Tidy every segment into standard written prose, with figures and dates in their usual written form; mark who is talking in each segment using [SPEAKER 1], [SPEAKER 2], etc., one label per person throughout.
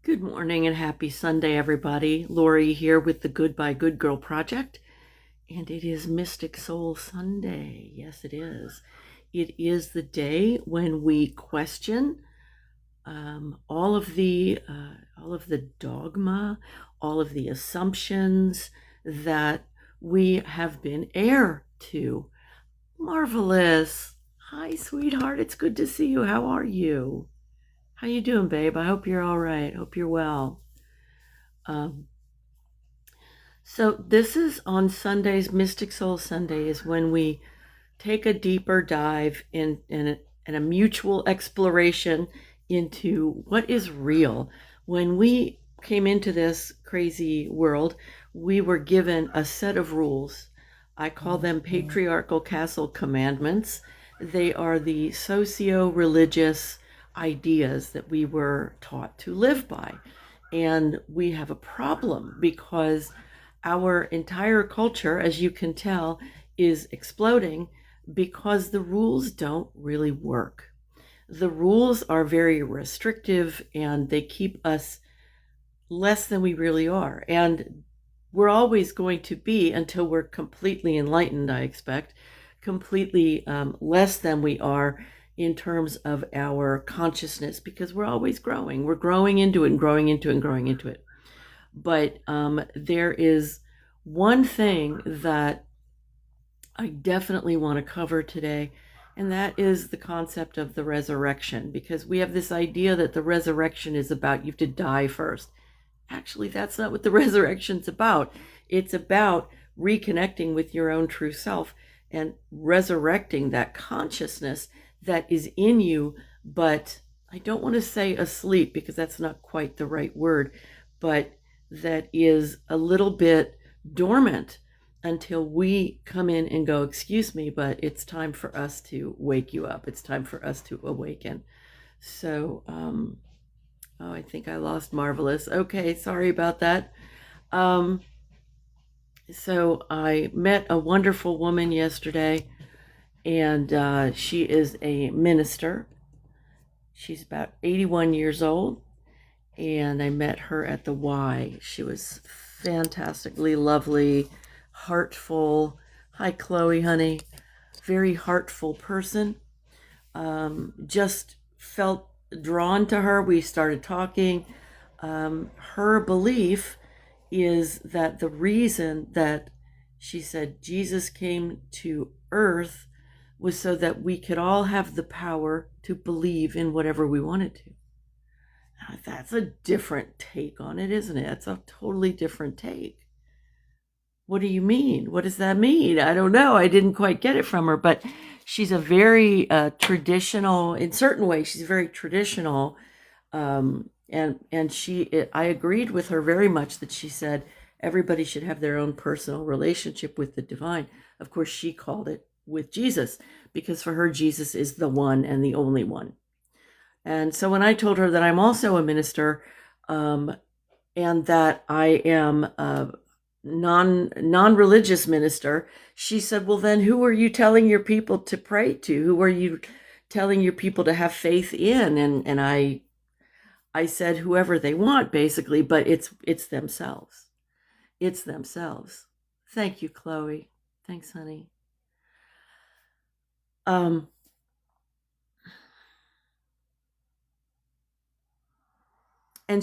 [SPEAKER 1] Good morning and happy Sunday, everybody. Lori here with the Goodbye Good Girl Project, and it is Mystic Soul Sunday. Yes, it is. It is the day when we question all of the dogma, all of the assumptions that we have been heir to. Marvelous. Hi, sweetheart. It's good to see you. How are you? How you doing, babe? I hope you're all right. Hope you're well. So this is on Sundays. Mystic Soul Sunday is when we take a deeper dive in a mutual exploration into what is real. When we came into this crazy world, we were given a set of rules. I call them Patriarchal Castle commandments. They are the socio-religious ideas that we were taught to live by. And we have a problem because our entire culture, as you can tell, is exploding because the rules don't really work. The rules are very restrictive and they keep us less than we really are. And we're always going to be, until we're completely enlightened, I expect, completely less than we are in terms of our consciousness, because we're always growing. We're growing into it and growing into it and growing into it. But there is one thing that I definitely want to cover today, and that is the concept of the resurrection, because we have this idea that the resurrection is about you have to die first. Actually, that's not what the resurrection's about. It's about reconnecting with your own true self and resurrecting that consciousness that is in you, but I don't want to say asleep because that's not quite the right word, but that is a little bit dormant until we come in and go, excuse me, but it's time for us to wake you up. It's time for us to awaken. So, oh, I think I lost Marvelous. Okay, sorry about that. So I met a wonderful woman yesterday, and she is a minister. She's about 81 years old, and I met her at the Y. She was fantastically lovely, heartful. Hi, Chloe, honey. Very heartful person. Just felt drawn to her. We started talking. Her belief is that the reason that she said Jesus came to earth was so that we could all have the power to believe in whatever we wanted to. Now, that's a different take on it, isn't it? It's a totally different take. What do you mean? What does that mean? I don't know. I didn't quite get it from her, but she's a very traditional, in certain ways, she's very traditional. And I agreed with her very much that she said everybody should have their own personal relationship with the divine. Of course, she called it with Jesus, because for her, Jesus is the one and the only one. And so when I told her that I'm also a minister, and that I am a non-religious minister, she said, well, then who are you telling your people to pray to? Who are you telling your people to have faith in? And I said whoever they want, basically, but it's themselves. It's themselves. Thank you, Chloe. Thanks, honey. And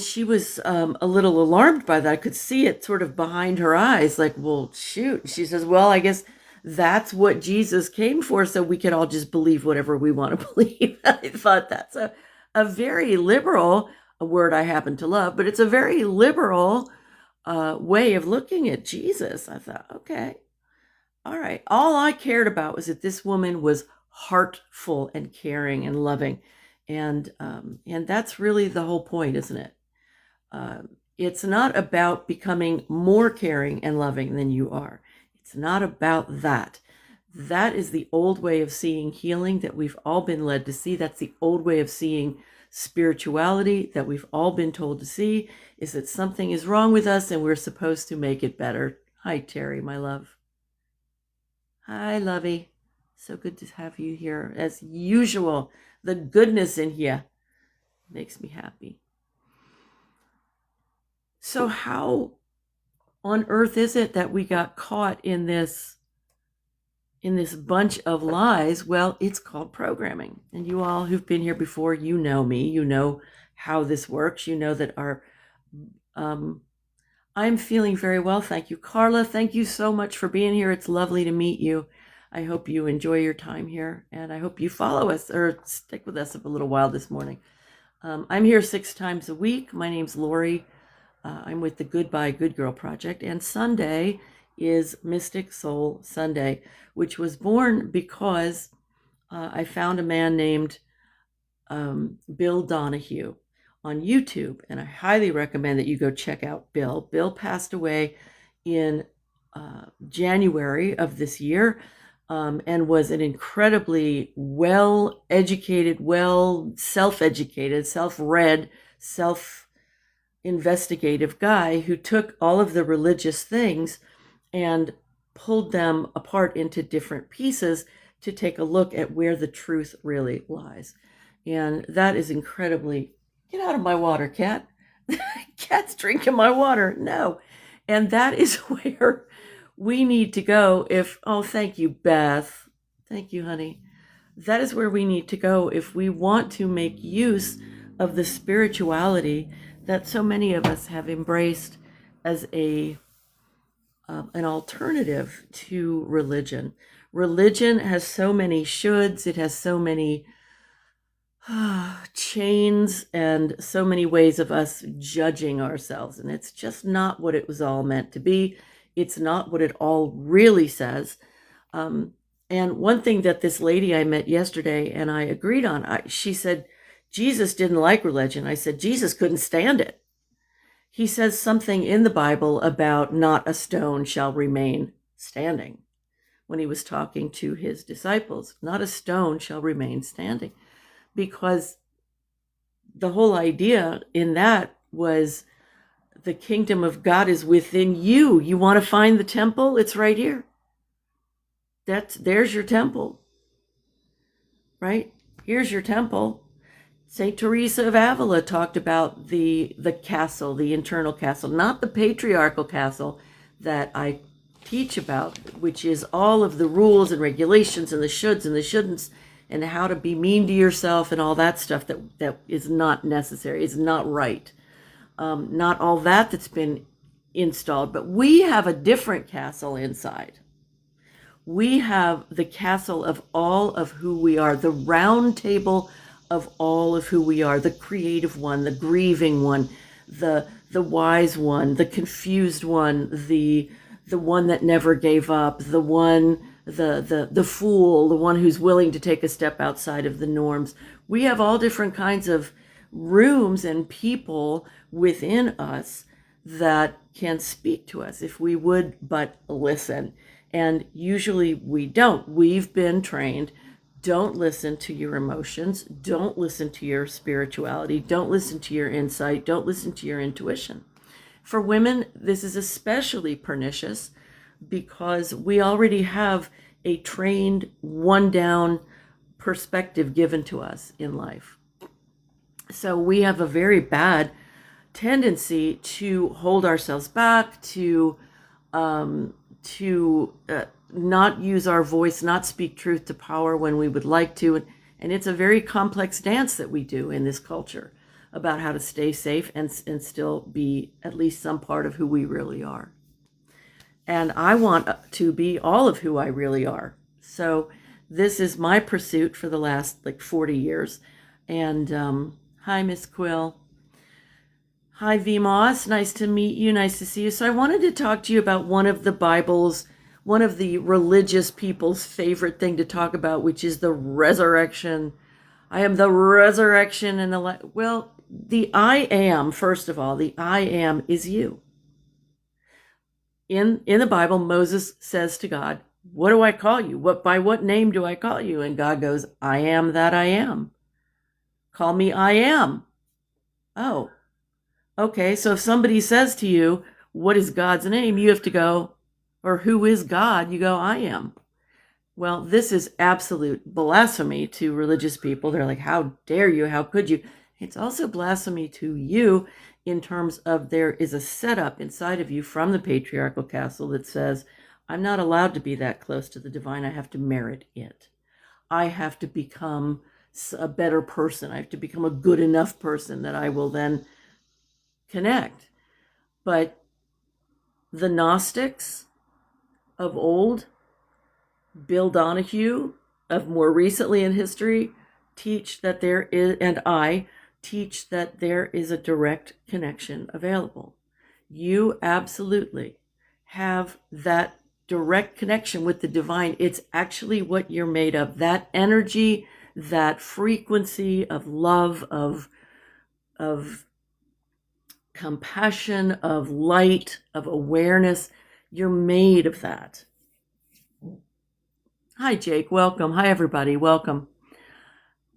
[SPEAKER 1] she was a little alarmed by that. I could see it sort of behind her eyes, like, well, shoot. She says, well, I guess that's what Jesus came for, so we could all just believe whatever we want to believe. I thought that's a very liberal, a word I happen to love, but it's a very liberal way of looking at Jesus. I thought, okay, all right. All I cared about was that this woman was heartful and caring and loving. And that's really the whole point, isn't it? It's not about becoming more caring and loving than you are. It's not about that. That is the old way of seeing healing that we've all been led to see. That's the old way of seeing spirituality that we've all been told to see, is that something is wrong with us and we're supposed to make it better. Hi, Terry, my love. Hi, lovey. So good to have you here. As usual, the goodness in here makes me happy. So how on earth is it that we got caught in this bunch of lies? Well, it's called programming. And you all who've been here before, you know me, you know how this works. You know that I'm feeling very well. Thank you. Carla, thank you so much for being here. It's lovely to meet you. I hope you enjoy your time here, and I hope you follow us or stick with us a little while this morning. I'm here 6 times a week. My name's Lori. I'm with the Goodbye Good Girl Project, and Sunday is Mystic Soul Sunday, which was born because I found a man named Bill Donahue on YouTube, and I highly recommend that you go check out Bill. Bill passed away in January of this year, and was an incredibly well-educated, self-educated, self-read, self-investigative guy who took all of the religious things and pulled them apart into different pieces to take a look at where the truth really lies. And that is incredibly... Get out of my water, cat. Cat's drinking my water. No. And that is where we need to go if... Oh, thank you, Beth. Thank you, honey. That is where we need to go if we want to make use of the spirituality that so many of us have embraced as an alternative to religion. Religion has so many shoulds. It has so many chains and so many ways of us judging ourselves, and it's just not what it was all meant to be. It's not what it all really says. And one thing that this lady I met yesterday and I agreed on, she said Jesus didn't like religion. I said Jesus couldn't stand it. He says something in the Bible about not a stone shall remain standing when he was talking to his disciples. Not a stone shall remain standing. Because the whole idea in that was the kingdom of God is within you. You want to find the temple? It's right here. There's your temple, right? Here's your temple. St. Teresa of Avila talked about the castle, the internal castle, not the patriarchal castle that I teach about, which is all of the rules and regulations and the shoulds and the shouldn'ts, and how to be mean to yourself and all that stuff that is not necessary, is not right. Not all that's been installed, but we have a different castle inside. We have the castle of all of who we are, the round table of all of who we are, the creative one, the grieving one, the wise one, the confused one, the one that never gave up, the one... the fool, the one who's willing to take a step outside of the norms. We have all different kinds of rooms and people within us that can speak to us if we would but listen. And usually we don't. We've been trained, don't listen to your emotions, don't listen to your spirituality, don't listen to your insight, don't listen to your intuition. For women, this is especially pernicious because we already have a trained, one-down perspective given to us in life. So we have a very bad tendency to hold ourselves back, to not use our voice, not speak truth to power when we would like to. And it's a very complex dance that we do in this culture about how to stay safe and still be at least some part of who we really are. And I want to be all of who I really are. So this is my pursuit for the last 40 years. And hi, Miss Quill. Hi, V. Moss. Nice to meet you. Nice to see you. So I wanted to talk to you about one of the Bible's, one of the religious people's favorite thing to talk about, which is the resurrection. I am the resurrection and the... Well, the I am, first of all, the I am is you. In the Bible, Moses says to God, what do I call you? By what name do I call you? And God goes, I am that I am. Call me I am. Oh, okay. So if somebody says to you, what is God's name? You have to go, or who is God? You go, I am. Well, this is absolute blasphemy to religious people. They're like, how dare you? How could you? It's also blasphemy to you in terms of there is a setup inside of you from the patriarchal castle that says, I'm not allowed to be that close to the divine. I have to merit it. I have to become a better person. I have to become a good enough person that I will then connect. But the Gnostics of old, Bill Donahue of more recently in history, teach that there is, and I teach that there is a direct connection available. You absolutely have that direct connection with the divine. It's actually what you're made of. That energy, that frequency of love, of compassion, of light, of awareness. You're made of that. Hi, Jake. Welcome. Hi, everybody. Welcome.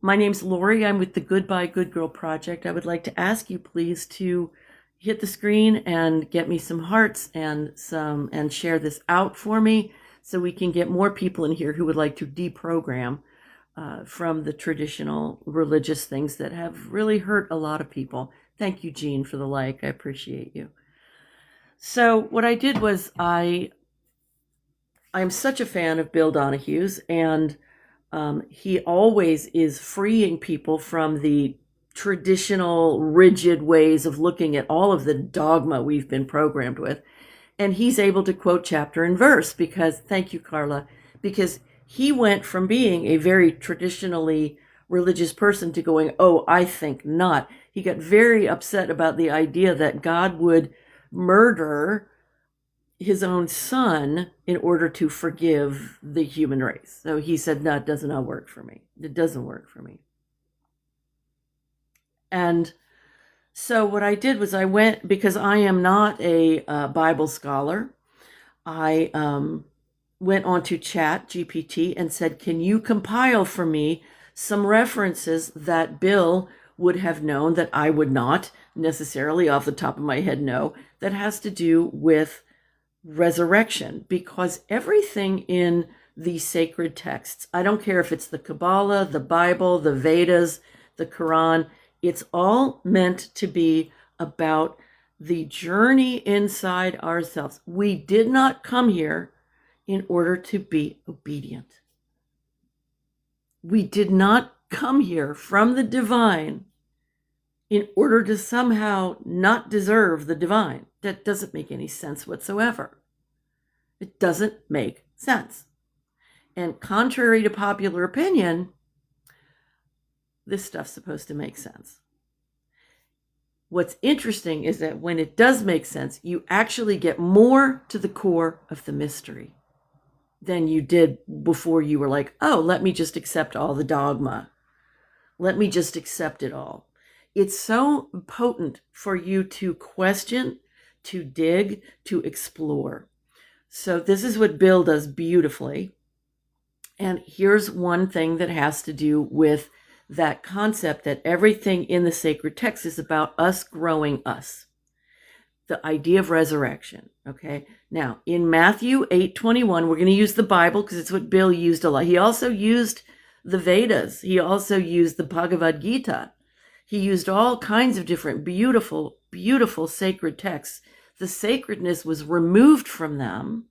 [SPEAKER 1] My name's Lori. I'm with the Goodbye Good Girl Project. I would like to ask you, please, to hit the screen and get me some hearts and share this out for me so we can get more people in here who would like to deprogram from the traditional religious things that have really hurt a lot of people. Thank you, Jean, for the like. I appreciate you. So what I did was I'm such a fan of Bill Donahue's, and he always is freeing people from the traditional rigid ways of looking at all of the dogma we've been programmed with. And he's able to quote chapter and verse because, thank you, Carla, because he went from being a very traditionally religious person to going, oh, I think not. He got very upset about the idea that God would murder his own son in order to forgive the human race. So he said, no, it does not work for me. It doesn't work for me. And so what I did was I went, because I am not a Bible scholar, I went onto Chat GPT and said, can you compile for me some references that Bill would have known that I would not necessarily off the top of my head know, that has to do with resurrection? Because everything in the sacred texts, I don't care if it's the Kabbalah, the Bible, the Vedas, the Quran, it's all meant to be about the journey inside ourselves. We did not come here in order to be obedient. We did not come here from the divine in order to somehow not deserve the divine. That doesn't make any sense whatsoever. It doesn't make sense. And contrary to popular opinion, this stuff's supposed to make sense. What's interesting is that when it does make sense, you actually get more to the core of the mystery than you did before. You were like, oh, let me just accept all the dogma. Let me just accept it all. It's so potent for you to question, to dig, to explore. So this is what Bill does beautifully. And here's one thing that has to do with that concept that everything in the sacred text is about us growing us. The idea of resurrection. Okay. Now in Matthew 8:21, we're going to use the Bible because it's what Bill used a lot. He also used the Vedas. He also used the Bhagavad Gita. He used all kinds of different beautiful, beautiful sacred texts. The sacredness was removed from them.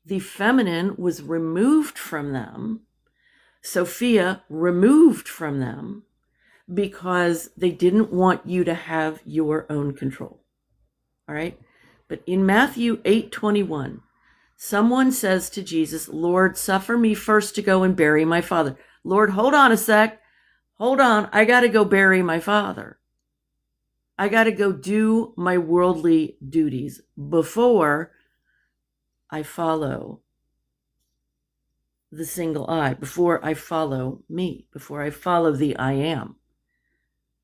[SPEAKER 1] The feminine was removed from them. Sophia removed from them because they didn't want you to have your own control. All right. But in Matthew 8:21, someone says to Jesus, Lord, suffer me first to go and bury my father. Lord, hold on a sec. Hold on. I got to go bury my father. I got to go do my worldly duties before I follow the single I, before I follow me, before I follow the I am.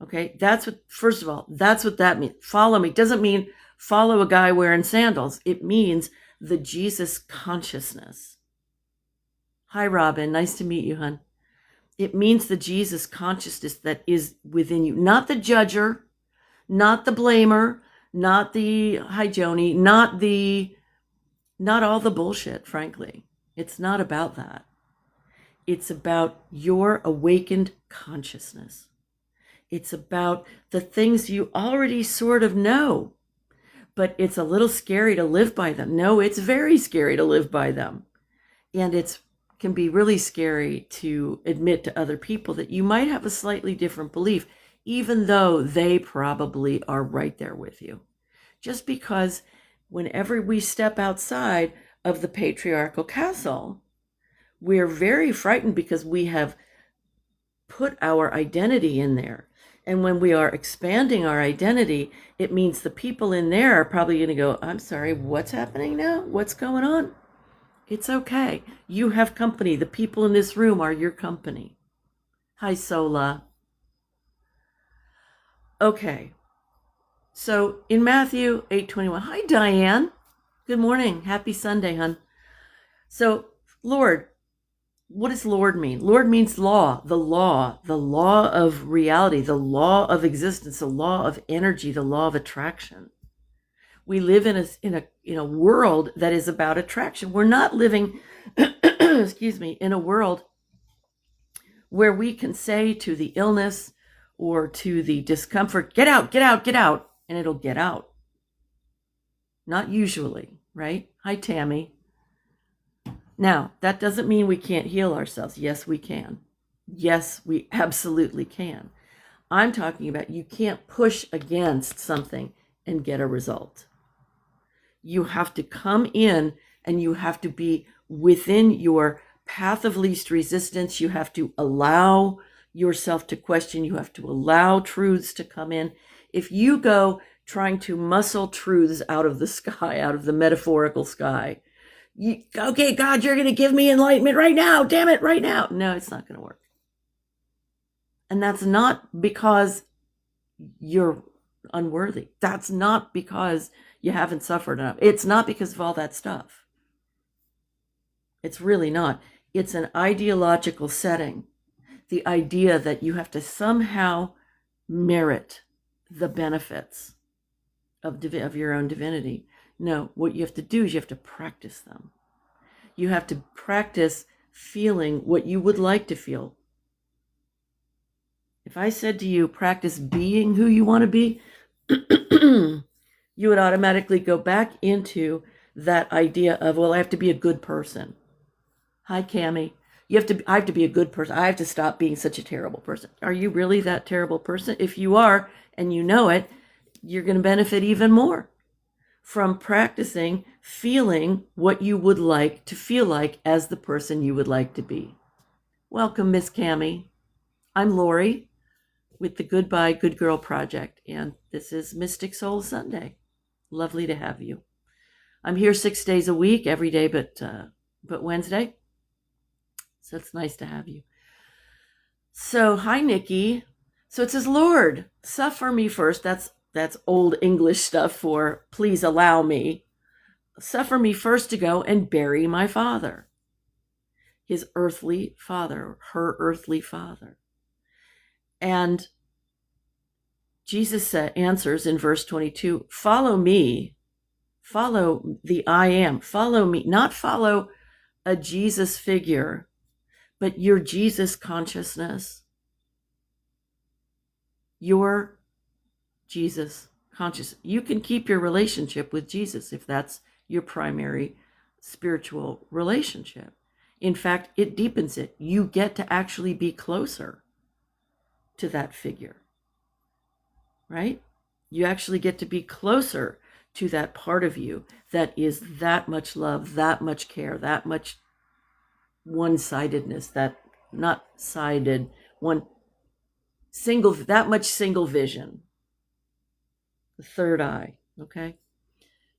[SPEAKER 1] Okay, that's what, first of all, that's what that means. Follow me doesn't mean follow a guy wearing sandals. It means the Jesus consciousness. Hi, Robin. Nice to meet you, hon. It means the Jesus consciousness that is within you, not the judger, not the blamer, not the, hi, Joni, not all the bullshit, frankly. It's not about that. It's about your awakened consciousness. It's about the things you already sort of know, but it's a little scary to live by them. No, it's very scary to live by them. And it can be really scary to admit to other people that you might have a slightly different belief, even though they probably are right there with you. Just because whenever we step outside of the patriarchal castle, we're very frightened because we have put our identity in there. And when we are expanding our identity, it means the people in there are probably going to go, I'm sorry, what's happening now? What's going on? It's okay. You have company. The people in this room are your company. Hi, Sola. Okay. So in Matthew 8:21, hi, Diane. Good morning. Happy Sunday, hon. So, Lord, what does Lord mean? Lord means law, the law of reality, the law of existence, the law of energy, the law of attraction. We live in a world that is about attraction. We're not living, excuse me, in a world where we can say to the illness or to the discomfort, get out, get out, get out, and it'll get out. Not usually, right? Hi, Tammy. Now, that doesn't mean we can't heal ourselves. Yes, we can. Yes, we absolutely can. I'm talking about you can't push against something and get a result. You have to come in and you have to be within your path of least resistance. You have to allow yourself to question. You have to allow truths to come in. If you go trying to muscle truths out of the sky, out of the metaphorical sky, okay, God, you're going to give me enlightenment right now. Damn it, right now. No, it's not going to work. And that's not because you're unworthy. That's not because you haven't suffered enough. It's not because of all that stuff. It's really not. It's an ideological setting. The idea that you have to somehow merit the benefits of your own divinity. No, what you have to do is you have to practice them. You have to practice feeling what you would like to feel. If I said to you, practice being who you want to be, you would automatically go back into that idea of, well, I have to be a good person. Hi, Cammie. I have to be a good person. I have to stop being such a terrible person. Are you really that terrible person? If you are, and you know it, you're going to benefit even more from practicing feeling what you would like to feel like as the person you would like to be. Welcome, Miss Cammie. I'm Lori with the Goodbye Good Girl Project, and this is Mystic Soul Sunday. Lovely to have you. I'm here 6 days a week, every day but Wednesday. So it's nice to have you. So, hi, Nikki. So it says, Lord, suffer me first. That's old English stuff for please allow me. Suffer me first to go and bury my father. His earthly father, her earthly father. And Jesus answers in verse 22, follow me, follow the I am, follow me, not follow a Jesus figure, but your Jesus consciousness, your Jesus consciousness. You can keep your relationship with Jesus if that's your primary spiritual relationship. In fact, it deepens it. You get to actually be closer to that figure, right? You actually get to be closer to that part of you that is that much love, that much care, that much one-sidedness, that not sided, that much single vision. The third eye, okay?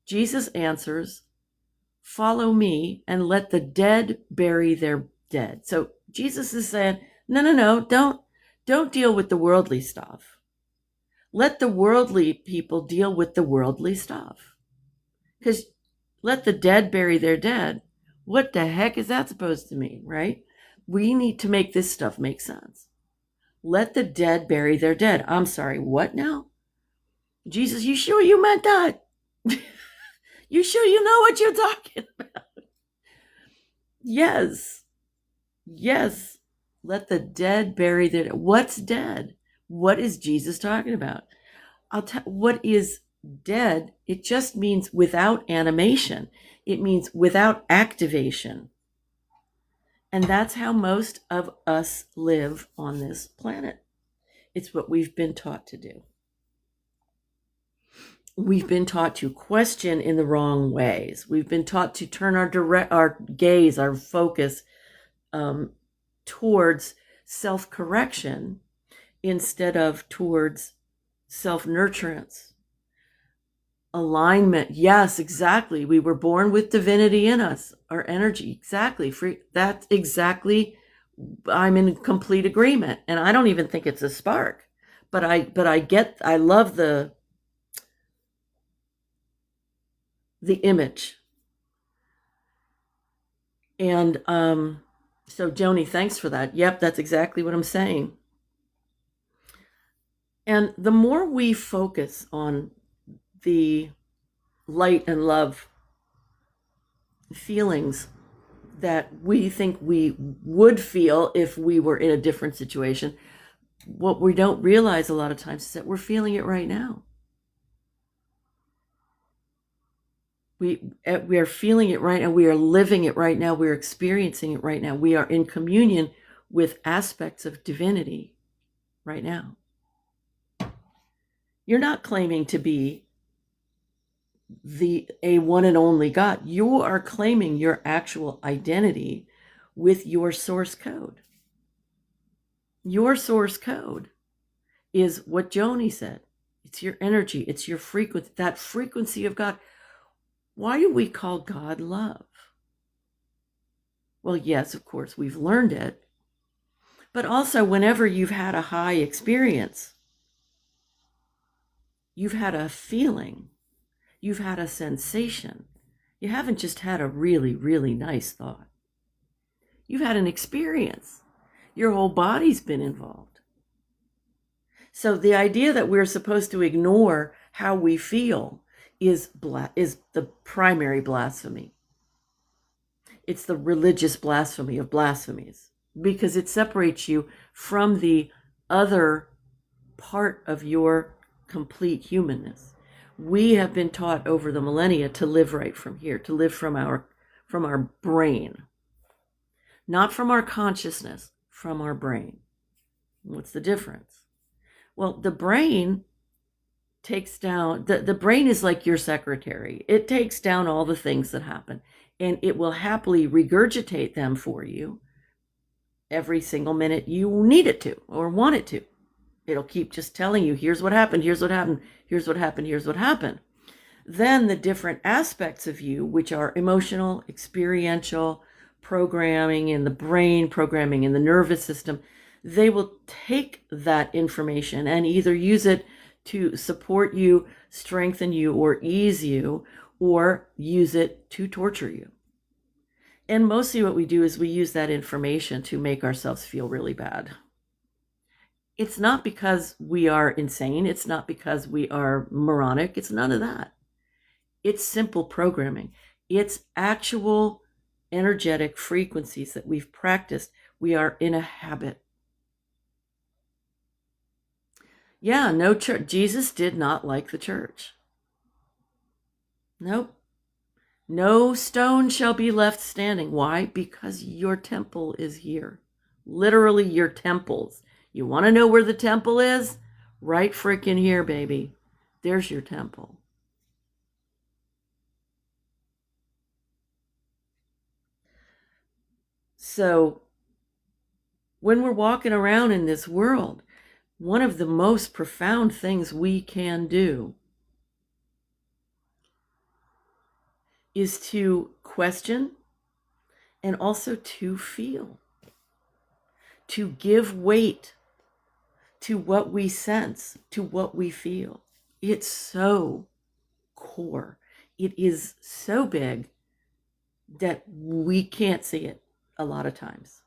[SPEAKER 1] Jesus answers, follow me and let the dead bury their dead. So Jesus is saying, no, don't deal with the worldly stuff. Let the worldly people deal with the worldly stuff. Because let the dead bury their dead. What the heck is that supposed to mean, right? We need to make this stuff make sense. Let the dead bury their dead. I'm sorry, what now? Jesus, you sure you meant that? You sure you know what you're talking about? Yes. Let the dead bury their dead. What's dead? What is Jesus talking about? What is dead? It just means without animation. It means without activation. And that's how most of us live on this planet. It's what we've been taught to do. We've been taught to question in the wrong ways. We've been taught to turn our gaze, our focus towards self-correction instead of towards self-nurturance. Alignment. Yes, exactly. We were born with divinity in us, our energy. Exactly. That's exactly. I'm in complete agreement. And I don't even think it's a spark. But I love the image. And so Joni, thanks for that. Yep, that's exactly what I'm saying. And the more we focus on the light and love feelings that we think we would feel if we were in a different situation, what we don't realize a lot of times is that we're feeling it right now. We are feeling it right now. We are living it right now. We're experiencing it right now. We are in communion with aspects of divinity right now. You're not claiming to be a one and only God. You are claiming your actual identity with your source code. Your source code is what Joni said. It's your energy. It's your frequency, that frequency of God. Why do we call God love? Well, yes, of course, we've learned it. But also, whenever you've had a high experience, you've had a feeling, you've had a sensation. You haven't just had a really, really nice thought. You've had an experience. Your whole body's been involved. So the idea that we're supposed to ignore how we feel is the primary blasphemy. It's the religious blasphemy of blasphemies, because it separates you from the other part of your complete humanness. We have been taught over the millennia to live right from here, to live from our brain, not from our consciousness, from our brain. What's the difference? Well, the brain takes down, the brain is like your secretary. It takes down all the things that happen, and it will happily regurgitate them for you every single minute you need it to or want it to. It'll keep just telling you, here's what happened, here's what happened, here's what happened, here's what happened. Then the different aspects of you, which are emotional, experiential, programming in the brain, programming in the nervous system, they will take that information and either use it to support you, strengthen you, or ease you, or use it to torture you. And mostly what we do is we use that information to make ourselves feel really bad. It's not because we are insane. It's not because we are moronic. It's none of that. It's simple programming. It's actual energetic frequencies that we've practiced. We are in a habit. Yeah, no church. Jesus did not like the church. Nope. No stone shall be left standing. Why? Because your temple is here. Literally your temples. You want to know where the temple is? Right freaking here, baby. There's your temple. So when we're walking around in this world, one of the most profound things we can do is to question and also to feel, to give weight to what we sense, to what we feel. It's so core. It is so big that we can't see it a lot of times.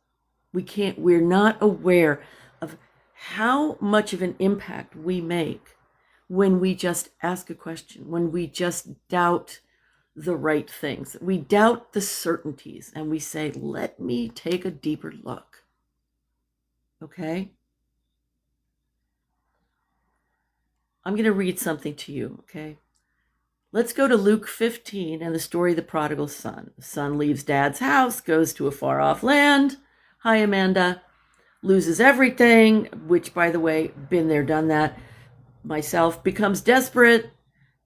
[SPEAKER 1] We're not aware of how much of an impact we make when we just ask a question, when we just doubt the right things. We doubt the certainties and we say, let me take a deeper look. Okay? I'm going to read something to you, okay? Let's go to Luke 15 and the story of the prodigal son. The son leaves dad's house, goes to a far off land. Hi, Amanda. Loses everything, which, by the way, been there, done that myself, becomes desperate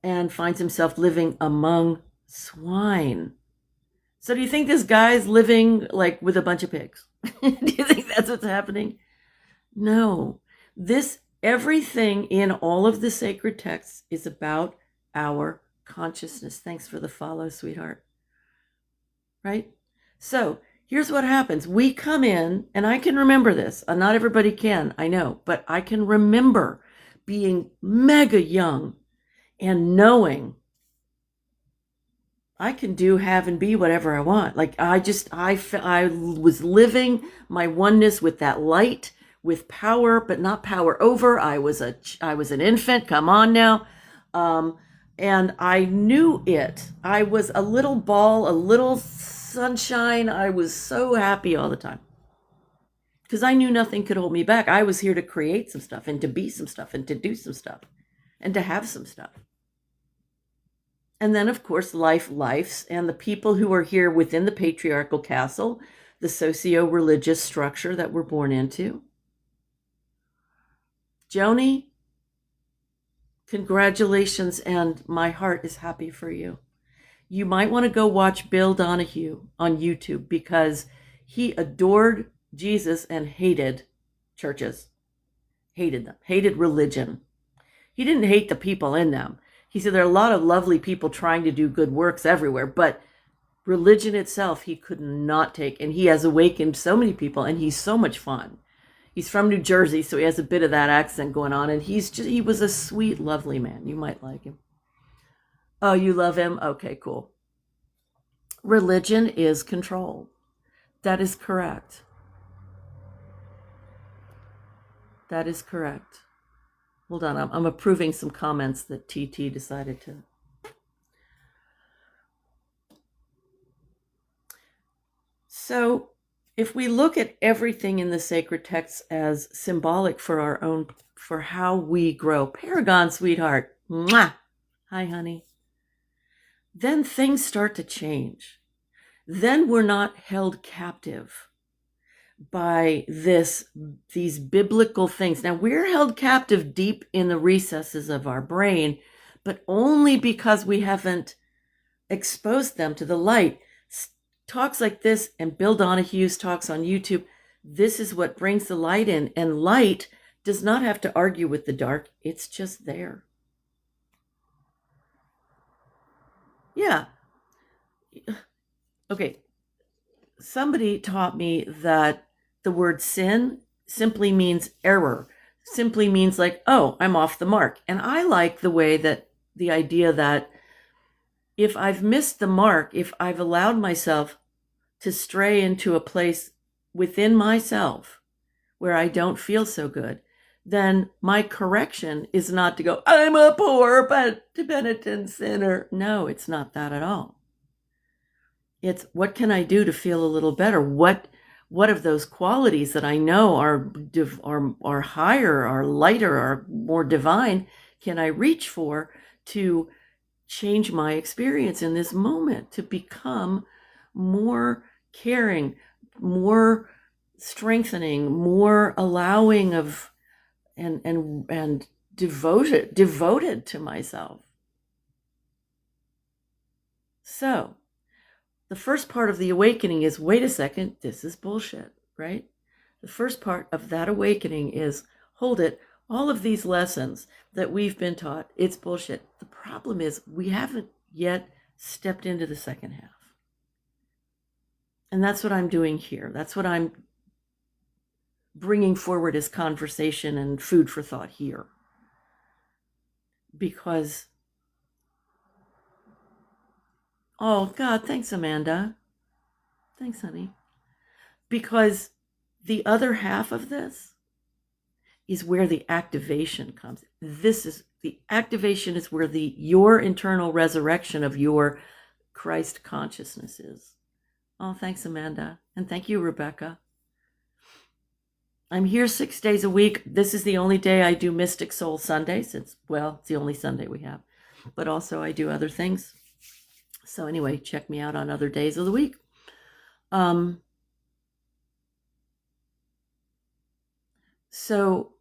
[SPEAKER 1] and finds himself living among swine. So do you think this guy's living like with a bunch of pigs? Do you think that's what's happening? No. Everything in all of the sacred texts is about our consciousness. Thanks for the follow, sweetheart. Right? So here's what happens. We come in, and I can remember this. Not everybody can, I know, but I can remember being mega young and knowing I can do, have, and be whatever I want. Like I was living my oneness with that light, with power, but not power over. I was an infant. Come on now. And I knew it. I was a little ball, a little sunshine. I was so happy all the time because I knew nothing could hold me back. I was here to create some stuff and to be some stuff and to do some stuff and to have some stuff. And then, of course, life's, and the people who are here within the patriarchal castle, the socio-religious structure that we're born into. Joni, congratulations, and my heart is happy for you. You might want to go watch Bill Donahue on YouTube because he adored Jesus and hated churches, hated them, hated religion. He didn't hate the people in them. He said there are a lot of lovely people trying to do good works everywhere, but religion itself he could not take. And he has awakened so many people, and he's so much fun. He's from New Jersey, so he has a bit of that accent going on, and he was a sweet, lovely man. You might like him. Oh, you love him? Okay, cool. Religion is control. That is correct. That is correct. Hold on, I'm approving some comments that TT decided to. So if we look at everything in the sacred texts as symbolic for how we grow, Paragon, sweetheart, mwah! Hi, honey. Then things start to change. Then we're not held captive by these biblical things. Now, we're held captive deep in the recesses of our brain, but only because we haven't exposed them to the light. Talks like this and Bill Donahue's talks on YouTube, this is what brings the light in. And light does not have to argue with the dark. It's just there. Yeah. Okay. Somebody taught me that the word sin simply means error, simply means like, oh, I'm off the mark. And I like the idea that if I've missed the mark, if I've allowed myself to stray into a place within myself where I don't feel so good, then my correction is not to go, I'm a poor but penitent sinner. No, it's not that at all. It's what can I do to feel a little better? What of those qualities that I know are higher, are lighter, are more divine, can I reach for to change my experience in this moment, to become more caring, more strengthening, more allowing of and devoted to myself. So the first part of the awakening is, wait a second, this is bullshit, right? The first part of that awakening is, hold it, all of these lessons that we've been taught, it's bullshit. The problem is we haven't yet stepped into the second half. And that's what I'm doing here. That's what I'm bringing forward as conversation and food for thought here. Because, oh God, thanks, Amanda. Thanks, honey. Because the other half of this is where the activation comes. The activation is where your internal resurrection of your Christ consciousness is. Oh, thanks, Amanda. And thank you, Rebecca. I'm here 6 days a week. This is the only day I do Mystic Soul Sundays. It's the only Sunday we have. But also I do other things. So anyway, check me out on other days of the week. So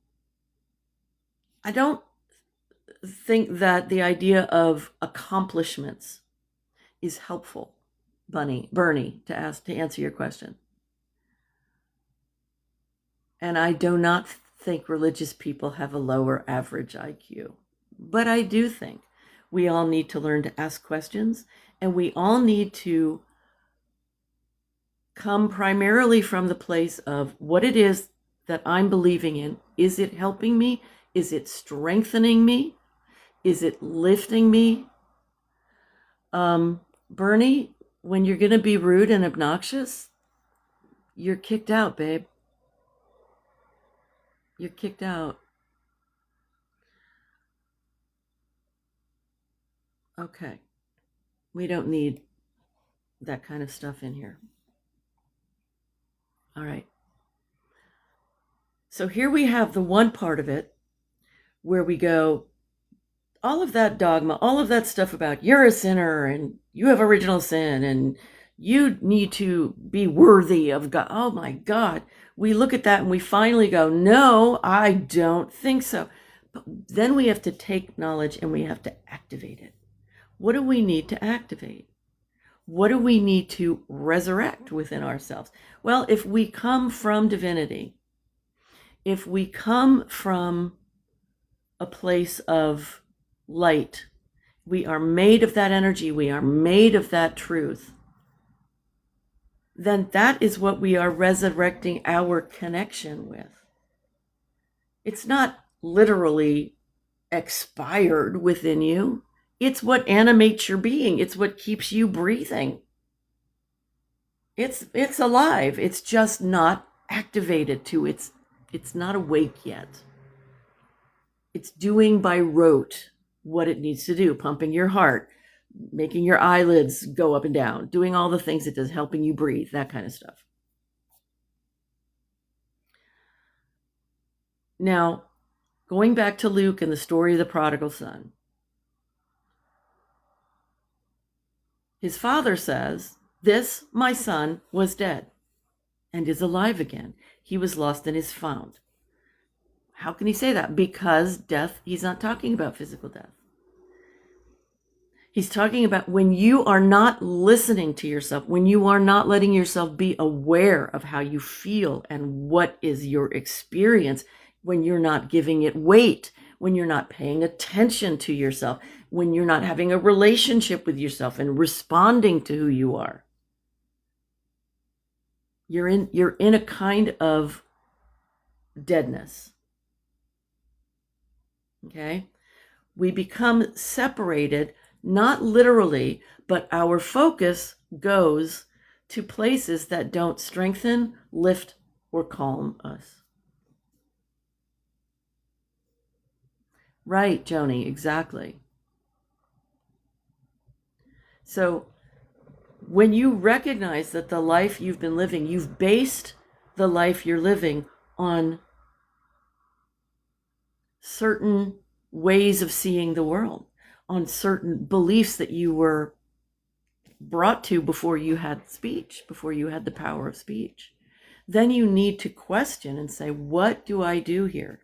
[SPEAKER 1] I don't think that the idea of accomplishments is helpful, Bernie, to answer your question. And I do not think religious people have a lower average IQ. But I do think we all need to learn to ask questions, and we all need to come primarily from the place of what it is that I'm believing in. Is it helping me? Is it strengthening me? Is it lifting me? Bernie, when you're going to be rude and obnoxious, you're kicked out, babe. You're kicked out. Okay. We don't need that kind of stuff in here. All right. So here we have the one part of it where we go, all of that dogma, all of that stuff about you're a sinner and you have original sin and you need to be worthy of God. Oh my God. We look at that and we finally go, no, I don't think so. But then we have to take knowledge and we have to activate it. What do we need to activate? What do we need to resurrect within ourselves? Well, if we come from divinity, if we come from a place of light, we are made of that energy, we are made of that truth, then that is what we are resurrecting our connection with. It's not literally expired within you. It's what animates your being. It's what keeps you breathing. It's alive. It's just not activated to it's not awake yet. It's doing by rote what it needs to do, pumping your heart, making your eyelids go up and down, doing all the things it does, helping you breathe, that kind of stuff. Now, going back to Luke and the story of the prodigal son, his father says, "This, my son, was dead and is alive again. He was lost and is found." How can he say that? Because death, he's not talking about physical death. He's talking about when you are not listening to yourself, when you are not letting yourself be aware of how you feel and what is your experience, when you're not giving it weight, when you're not paying attention to yourself, when you're not having a relationship with yourself and responding to who you are. You're in a kind of deadness. Okay? We become separated, not literally, but our focus goes to places that don't strengthen, lift, or calm us. Right, Joni, exactly. So when you recognize that the life you've been living, you've based the life you're living on certain ways of seeing the world, on certain beliefs that you were brought to before you had speech, before you had the power of speech, then you need to question and say, what do I do here?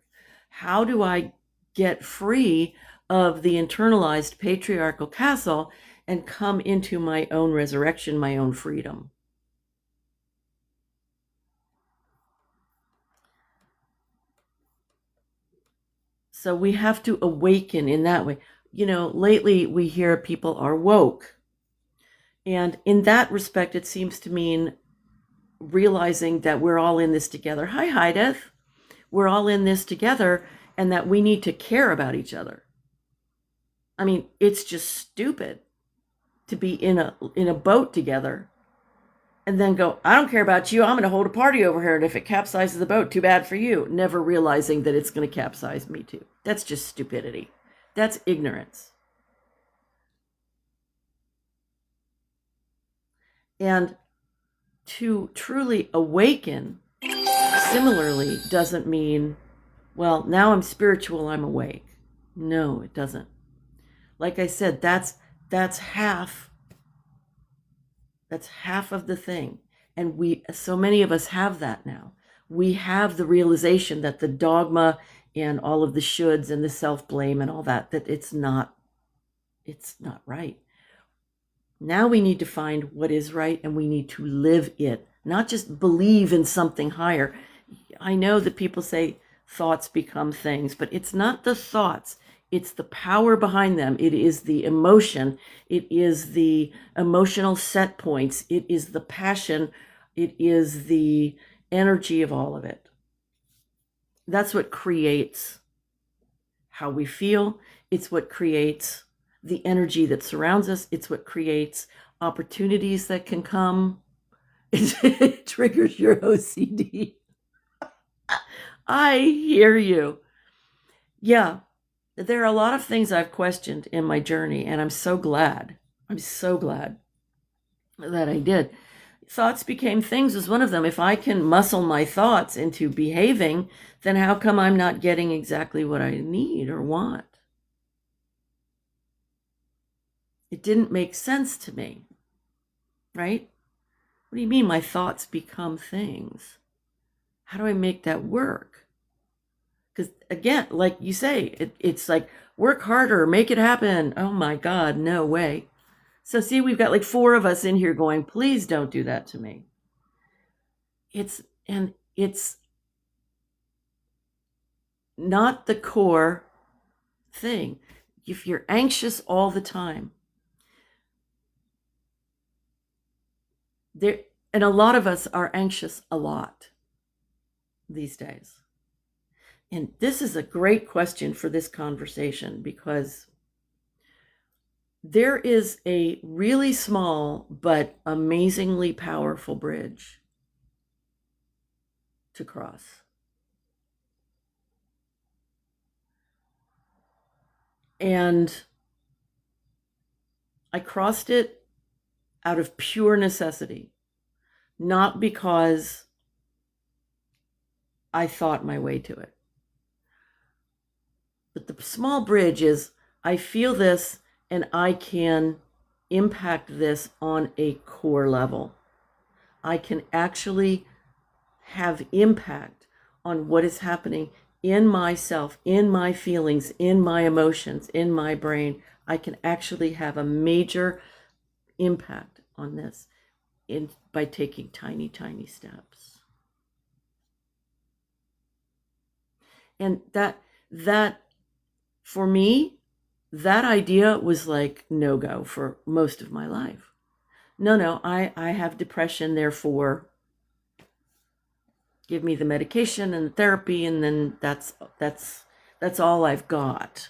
[SPEAKER 1] How do I get free of the internalized patriarchal castle and come into my own resurrection, my own freedom? So we have to awaken in that way. You know, lately we hear people are woke. And in that respect, it seems to mean realizing that we're all in this together. Hi, Hideth. We're all in this together and that we need to care about each other. I mean, it's just stupid to be in a boat together and then go, I don't care about you. I'm going to hold a party over here. And if it capsizes the boat, too bad for you. Never realizing that it's going to capsize me too. That's just stupidity. That's ignorance. And to truly awaken similarly doesn't mean, well, now I'm spiritual, I'm awake. No, it doesn't. Like I said, that's half of the thing. And so many of us have that now. We have the realization that the dogma and all of the shoulds and the self-blame and all that it's not right. Now we need to find what is right, and we need to live it, not just believe in something higher. I know that people say thoughts become things, but it's not the thoughts. It's the power behind them. It is the emotion. It is the emotional set points. It is the passion. It is the energy of all of it. That's what creates how we feel. It's what creates the energy that surrounds us. It's what creates opportunities that can come. It triggers your OCD. I hear you. Yeah, there are a lot of things I've questioned in my journey, and I'm so glad. I'm so glad that I did. Thoughts became things was one of them. If I can muscle my thoughts into behaving, then how come I'm not getting exactly what I need or want? It didn't make sense to me, right? What do you mean my thoughts become things? How do I make that work? Because again, like you say, it's like work harder, make it happen. Oh my God, no way. So see, we've got like 4 of us in here going, please don't do that to me. It's not the core thing. If you're anxious all the time, and a lot of us are anxious a lot these days. And this is a great question for this conversation, because there is a really small but amazingly powerful bridge to cross. And I crossed it out of pure necessity, not because I thought my way to it. But the small bridge is, I feel this and I can impact this on a core level. I can actually have impact on what is happening in myself, in my feelings, in my emotions, in my brain. I can actually have a major impact on this by taking tiny, tiny steps. And that for me, that idea was like no-go for most of my life. No, I have depression, therefore give me the medication and the therapy, and then that's all I've got.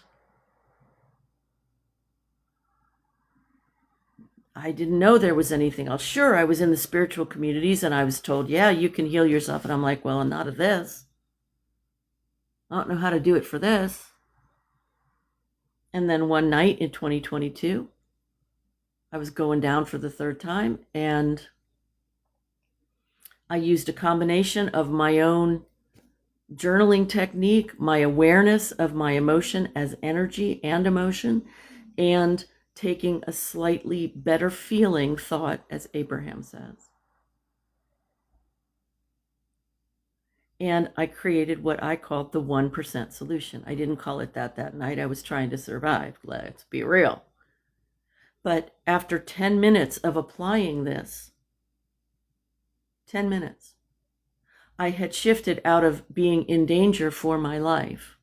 [SPEAKER 1] I didn't know there was anything else. Sure, I was in the spiritual communities and I was told, yeah, you can heal yourself. And I'm like, well, not of this. I don't know how to do it for this. And then one night in 2022, I was going down for the 3rd time, and I used a combination of my own journaling technique, my awareness of my emotion as energy and emotion, and taking a slightly better feeling thought, as Abraham says. And I created what I called the 1% solution. I didn't call it that night. I was trying to survive. Let's be real. But after 10 minutes of applying this, 10 minutes, I had shifted out of being in danger for my life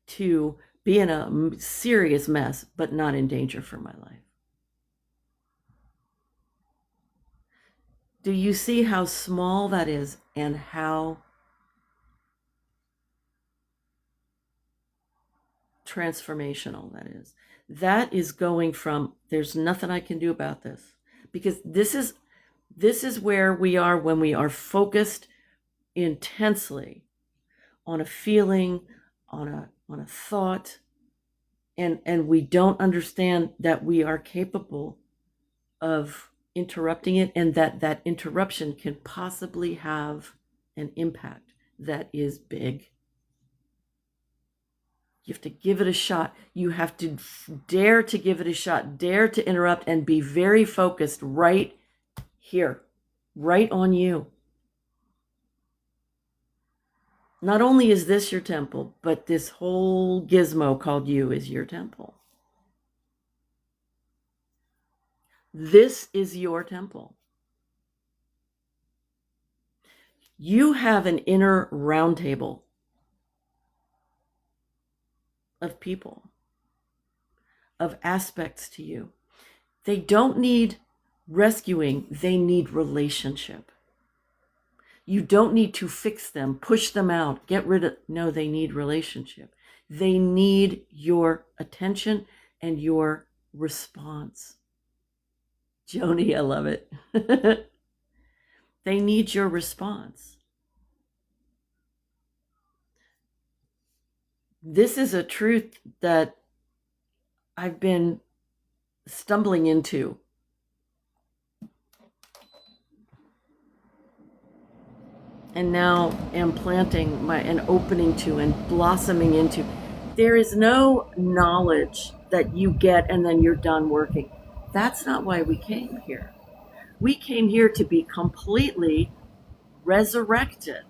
[SPEAKER 1] to be in a serious mess, but not in danger for my life. Do you see how small that is and how transformational that is? That is going from, there's nothing I can do about this, because this is where we are when we are focused intensely on a feeling, on a thought, and we don't understand that we are capable of interrupting it, and that interruption can possibly have an impact. that is big. You have to give it a shot. You have to dare to give it a shot, dare to interrupt, and be very focused right here, right on you. Not only is this your temple, but this whole gizmo called you is your temple. This is your temple. You have an inner round table of people, of aspects to you. They don't need rescuing, they need relationship. You don't need to fix them, push them out, get rid of. No, they need relationship. They need your attention and your response. Joni, I love it. They need your response. This is a truth that I've been stumbling into. And now am planting and opening to and blossoming into. There is no knowledge that you get and then you're done working. That's not why we came here. We came here to be completely resurrected.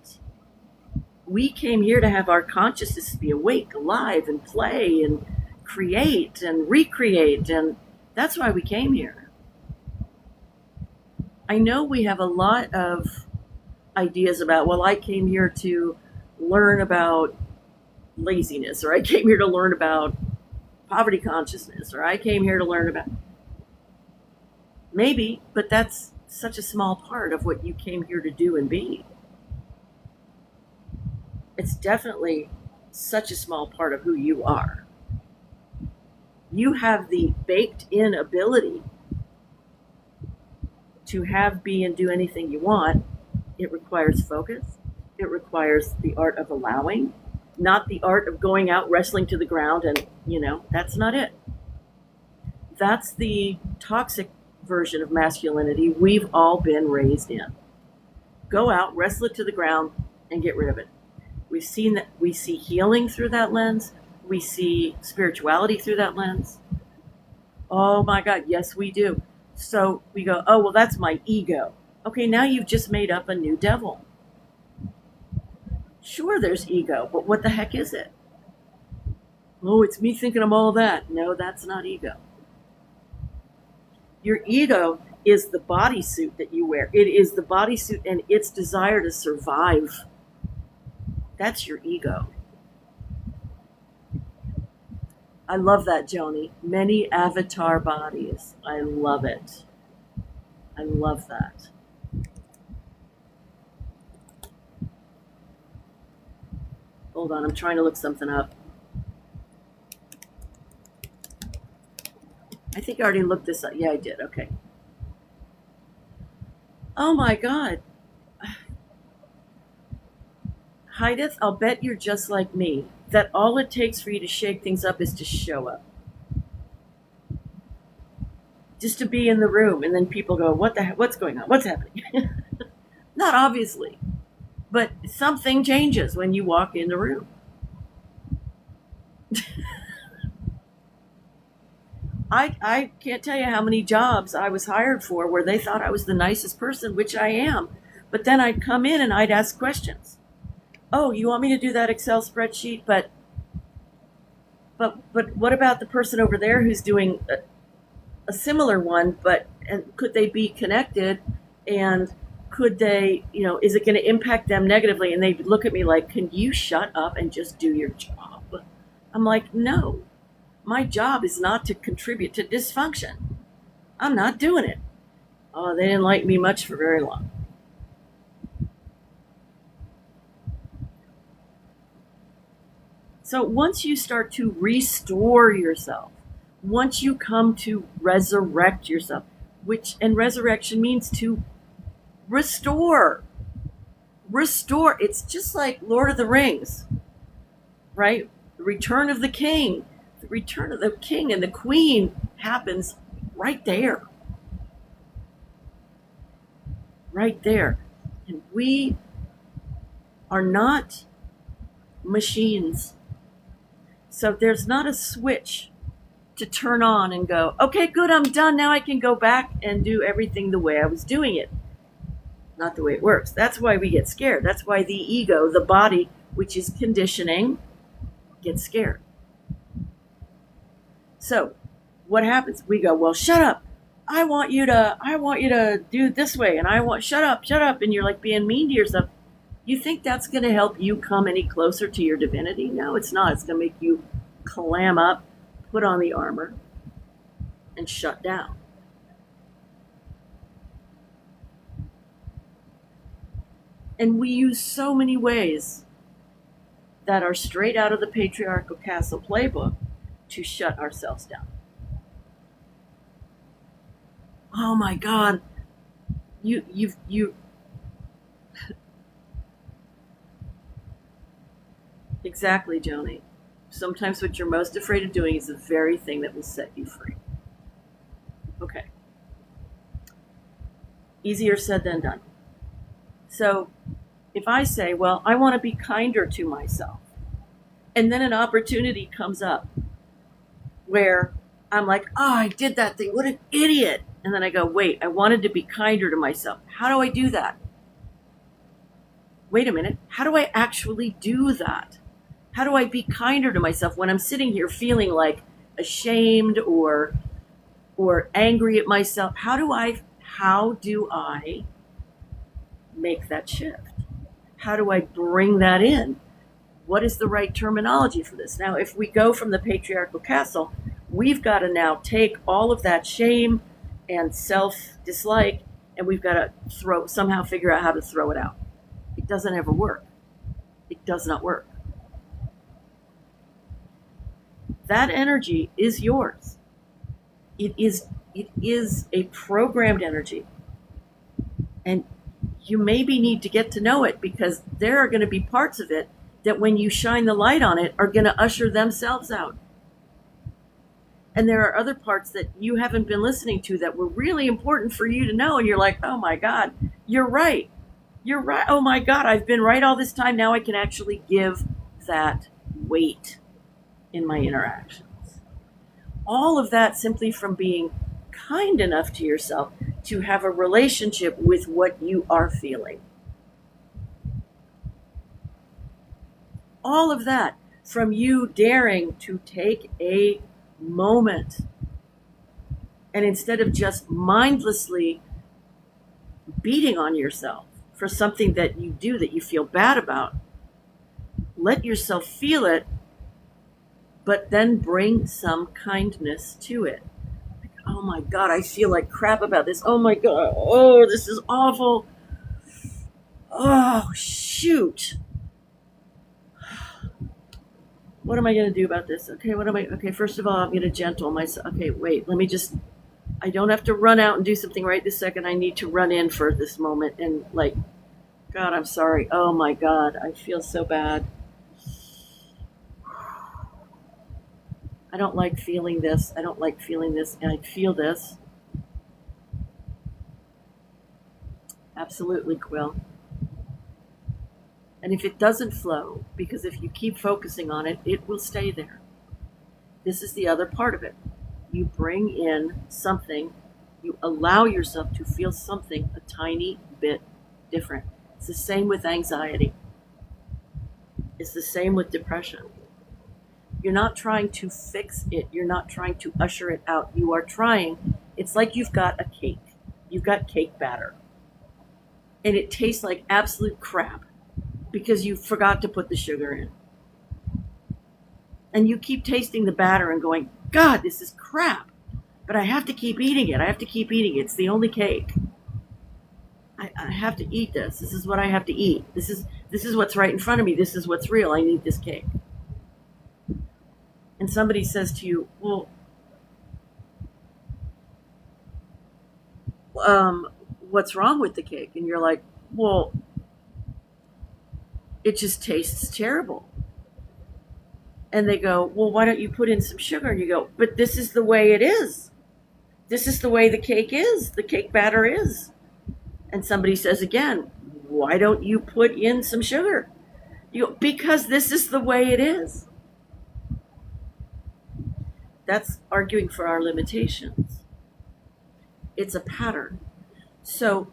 [SPEAKER 1] We came here to have our consciousness be awake, alive, and play, and create, and recreate, and that's why we came here. I know we have a lot of ideas about, well, I came here to learn about laziness, or I came here to learn about poverty consciousness, or I came here to learn about... Maybe, but that's such a small part of what you came here to do and be. It's definitely such a small part of who you are. You have the baked-in ability to have, be, and do anything you want. It requires focus. It requires the art of allowing, not the art of going out wrestling to the ground and, that's not it. That's the toxic version of masculinity we've all been raised in. Go out, wrestle it to the ground, and get rid of it. We've seen that. We see healing through that lens. We see spirituality through that lens. Oh my God, yes, we do. So we go, oh, well, that's my ego. Okay, now you've just made up a new devil. Sure, there's ego, but what the heck is it? Oh, it's me thinking I'm all that. No, that's not ego. Your ego is the bodysuit that you wear. It is the bodysuit and its desire to survive. That's your ego. I love that, Joni. Many avatar bodies. I love it. I love that. Hold on, I'm trying to look something up. I think I already looked this up. Yeah, I did. Okay. Oh my God. Hydeth, I'll bet you're just like me, that all it takes for you to shake things up is to show up. Just to be in the room, and then people go, what the heck? What's going on? What's happening? Not obviously, but something changes when you walk in the room. I can't tell you how many jobs I was hired for where they thought I was the nicest person, which I am. But then I'd come in and I'd ask questions. Oh, you want me to do that Excel spreadsheet? But what about the person over there who's doing a similar one? And could they be connected? And could they, is it going to impact them negatively? And they'd look at me like, can you shut up and just do your job? I'm like, no. My job is not to contribute to dysfunction. I'm not doing it. Oh, they didn't like me much for very long. So once you start to restore yourself, once you come to resurrect yourself, and resurrection means to restore. Restore. It's just like Lord of the Rings, right? The return of the king. The return of the king and the queen happens right there. Right there. And we are not machines. So there's not a switch to turn on and go, okay, good, I'm done. Now I can go back and do everything the way I was doing it. Not the way it works. That's why we get scared. That's why the ego, the body, which is conditioning, gets scared. So what happens? We go, well, shut up. I want you to do it this way. And shut up. And you're like being mean to yourself. You think that's going to help you come any closer to your divinity? No, it's not. It's going to make you clam up, put on the armor, and shut down. And we use so many ways that are straight out of the Patriarchal Castle playbook to shut ourselves down. Oh my God, you exactly, Joni. Sometimes what you're most afraid of doing is the very thing that will set you free. Okay. Easier said than done. So if I say, well, I want to be kinder to myself, and then an opportunity comes up where I'm like, oh, I did that thing. What an idiot. And then I go, wait, I wanted to be kinder to myself. How do I do that? Wait a minute. How do I actually do that? How do I be kinder to myself when I'm sitting here feeling like ashamed or angry at myself? How do I make that shift? How do I bring that in? What is the right terminology for this? Now, if we go from the Patriarchal Castle, we've got to now take all of that shame and self-dislike, and we've got to somehow figure out how to throw it out. It doesn't ever work. It does not work. That energy is yours. It is a programmed energy. And you maybe need to get to know it, because there are going to be parts of it that when you shine the light on it are going to usher themselves out. And there are other parts that you haven't been listening to that were really important for you to know. And you're like, oh my God, you're right. You're right. Oh my God, I've been right all this time. Now I can actually give that weight in my interactions. All of that simply from being kind enough to yourself to have a relationship with what you are feeling. All of that from you daring to take a moment, and instead of just mindlessly beating on yourself for something that you do that you feel bad about, let yourself feel it, but then bring some kindness to it. Like, oh my God, I feel like crap about this. Oh my God, oh, this is awful. Oh, shoot. What am I going to do about this? Okay, first of all, I'm going to gentle myself. Okay, wait, I don't have to run out and do something right this second. I need to run in for this moment and like, God, I'm sorry. Oh my God, I feel so bad. I don't like feeling this. I don't like feeling this. And I feel this. Absolutely, Quill. And if it doesn't flow, because if you keep focusing on it, it will stay there. This is the other part of it. You bring in something, you allow yourself to feel something a tiny bit different. It's the same with anxiety. It's the same with depression. You're not trying to fix it. You're not trying to usher it out. You are trying. It's like you've got a cake. You've got cake batter. And it tastes like absolute crap because you forgot to put the sugar in. And you keep tasting the batter and going, God, this is crap. But I have to keep eating it. I have to keep eating it. It's the only cake. I have to eat this. This is what I have to eat. This is what's right in front of me. This is what's real. I need this cake. And somebody says to you, well, what's wrong with the cake? And you're like, well, it just tastes terrible. And they go, well, why don't you put in some sugar? And you go, but this is the way it is. This is the way the cake is. The cake batter is. And somebody says again, why don't you put in some sugar? Because this is the way it is. That's arguing for our limitations. It's a pattern. So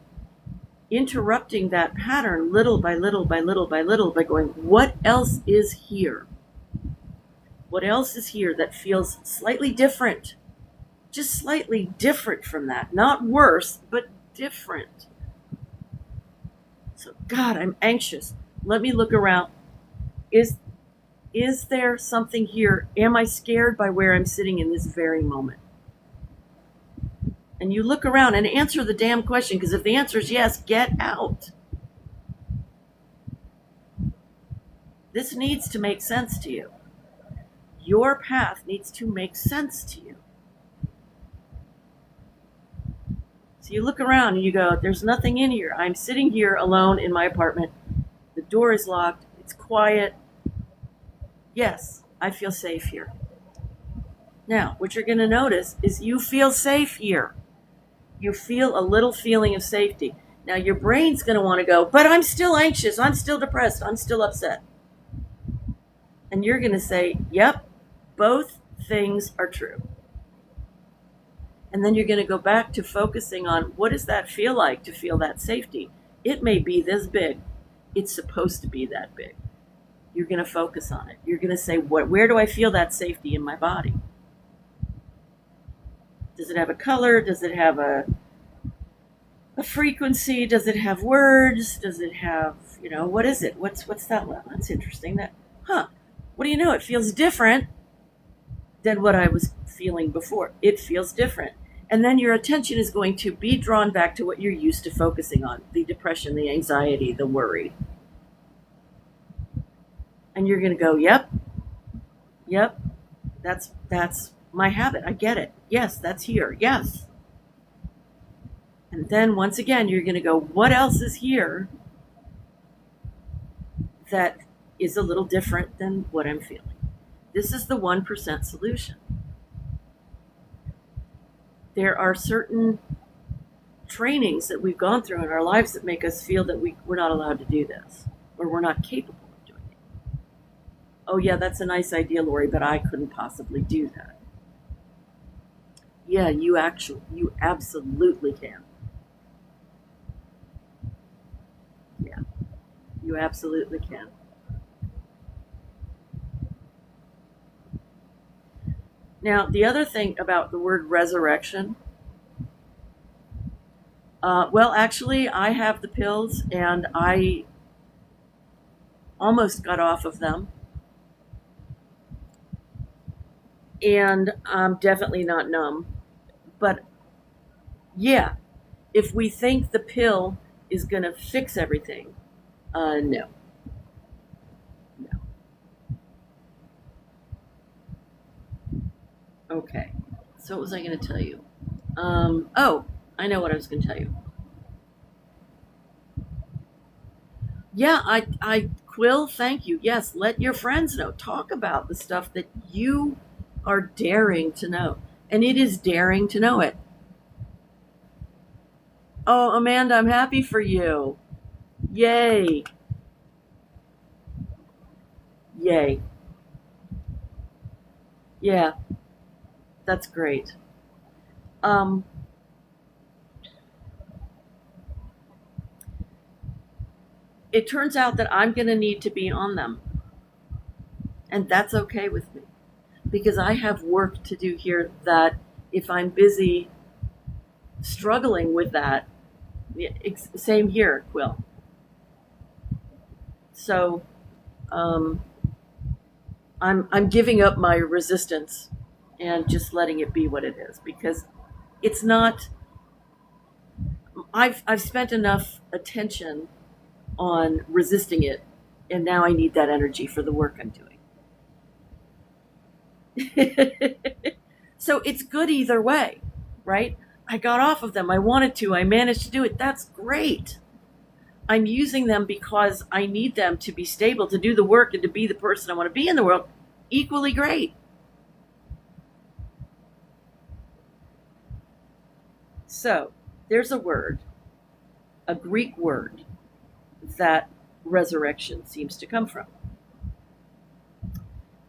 [SPEAKER 1] interrupting that pattern little by little by little by little by going, what else is here? What else is here that feels slightly different? Just slightly different from that. Not worse, but different. So, God, I'm anxious. Let me look around. Is there something here? Am I scared by where I'm sitting in this very moment? And you look around and answer the damn question, because if the answer is yes, get out. This needs to make sense to you. Your path needs to make sense to you. So you look around and you go, there's nothing in here. I'm sitting here alone in my apartment. The door is locked. It's quiet. Yes, I feel safe here. Now, what you're going to notice is you feel safe here. You feel a little feeling of safety. Now, your brain's going to want to go, but I'm still anxious. I'm still depressed. I'm still upset. And you're going to say, yep, both things are true. And then you're going to go back to focusing on, what does that feel like to feel that safety? It may be this big. It's supposed to be that big. You're going to focus on it. You're going to say, where do I feel that safety in my body? Does it have a color? Does it have a frequency? Does it have words? Does it have, what is it? What's that? Well, that's interesting. What do you know? It feels different than what I was feeling before. It feels different. And then your attention is going to be drawn back to what you're used to focusing on, the depression, the anxiety, the worry. And you're going to go, yep, that's my habit. I get it. Yes, that's here. Yes. And then once again, you're going to go, what else is here that is a little different than what I'm feeling? This is the 1% solution. There are certain trainings that we've gone through in our lives that make us feel that we're not allowed to do this, or we're not capable of doing it. Oh yeah, that's a nice idea, Lori, but I couldn't possibly do that. Yeah, you absolutely can. Yeah, you absolutely can. Now, the other thing about the word resurrection, well, actually, I have the pills and I almost got off of them. And I'm definitely not numb. But yeah, if we think the pill is going to fix everything, no. No. Okay. So what was I going to tell you? Oh, I know what I was going to tell you. Yeah, Quill, thank you. Yes, let your friends know. Talk about the stuff that you are daring to know. And it is daring to know it. Oh, Amanda, I'm happy for you. Yay. Yay. Yeah, that's great. Um, it turns out that I'm going to need to be on them. And that's okay with me. Because I have work to do here that if I'm busy struggling with that, same here, Quill. So I'm giving up my resistance and just letting it be what it is, because it's not. I've spent enough attention on resisting it, and now I need that energy for the work I'm doing. So it's good either way, right? I got off of them. I wanted to. I managed to do it. That's great. I'm using them because I need them to be stable, to do the work, and to be the person I want to be in the world. Equally great. So there's a word, a Greek word, that resurrection seems to come from.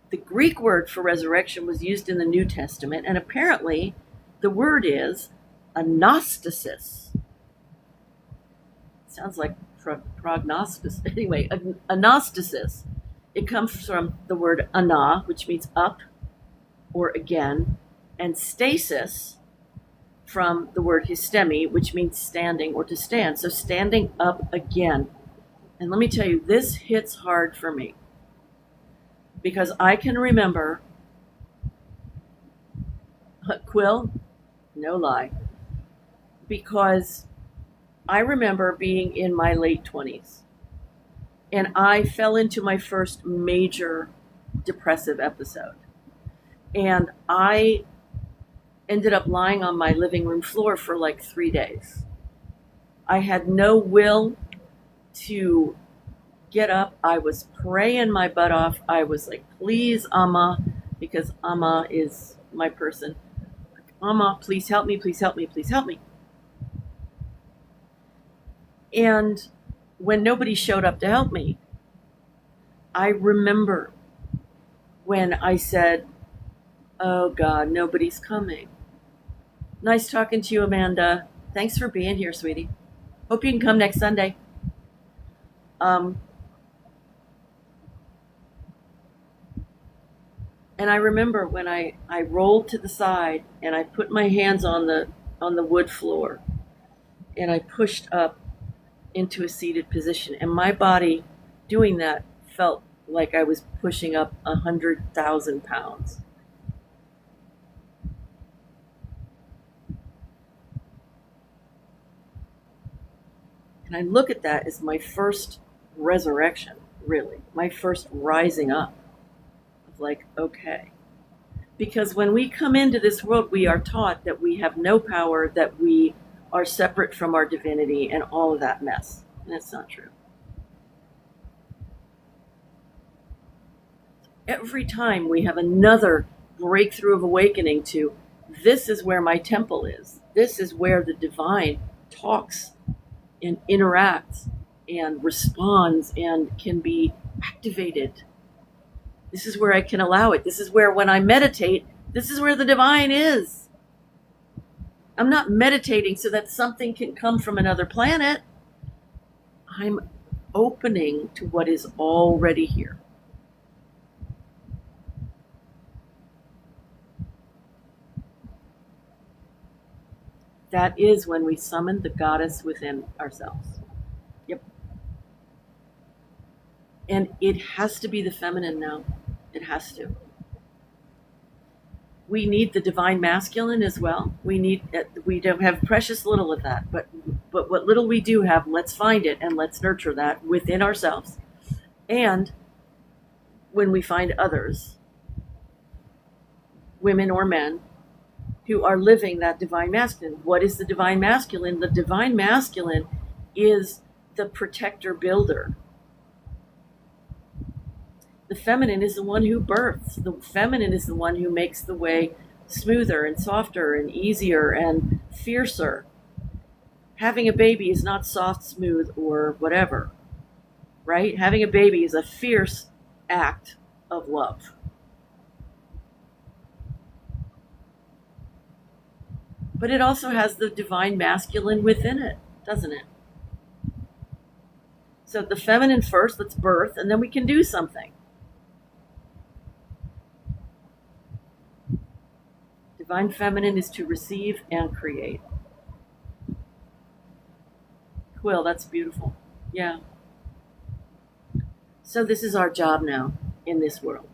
[SPEAKER 1] The Greek word for resurrection was used in the New Testament, and apparently the word is anastasis. Sounds like prognosis. Anyway, anastasis. It comes from the word ana, which means up or again, and stasis from the word histemi, which means standing or to stand. So standing up again. And let me tell you, this hits hard for me because I can remember, Quill, no lie, because I remember being in my late 20s and I fell into my first major depressive episode. And I ended up lying on my living room floor for like 3 days. I had no will to get up. I was praying my butt off. I was like, please, Amma, because Amma is my person. Amma, please help me, please help me, please help me. And when nobody showed up to help me, I remember when I said, oh God, nobody's coming. Nice talking to you, Amanda. Thanks for being here, sweetie. Hope you can come next Sunday. And I remember when I rolled to the side and I put my hands on the wood floor and I pushed up into a seated position, and my body doing that felt like I was pushing up 100,000 pounds. And I look at that as my first resurrection, really, my first rising up of like, okay. Because when we come into this world, we are taught that we have no power, that we are separate from our divinity and all of that mess. And that's not true. Every time we have another breakthrough of awakening to, this is where my temple is. This is where the divine talks and interacts and responds and can be activated. This is where I can allow it. This is where, when I meditate, this is where the divine is. I'm not meditating so that something can come from another planet. I'm opening to what is already here. That is when we summon the goddess within ourselves. Yep. And it has to be the feminine now. It has to. We need the divine masculine as well. We don't have precious little of that, but what little we do have, let's find it and let's nurture that within ourselves. And when we find others, women or men, who are living that divine masculine. What is the divine masculine? The divine masculine is the protector builder. The feminine is the one who births. The feminine is the one who makes the way smoother and softer and easier and fiercer. Having a baby is not soft, smooth, or whatever, right? Having a baby is a fierce act of love. But it also has the divine masculine within it, doesn't it? So the feminine first, let's birth, and then we can do something. Divine feminine is to receive and create. Quill, that's beautiful. Yeah. So this is our job now in this world,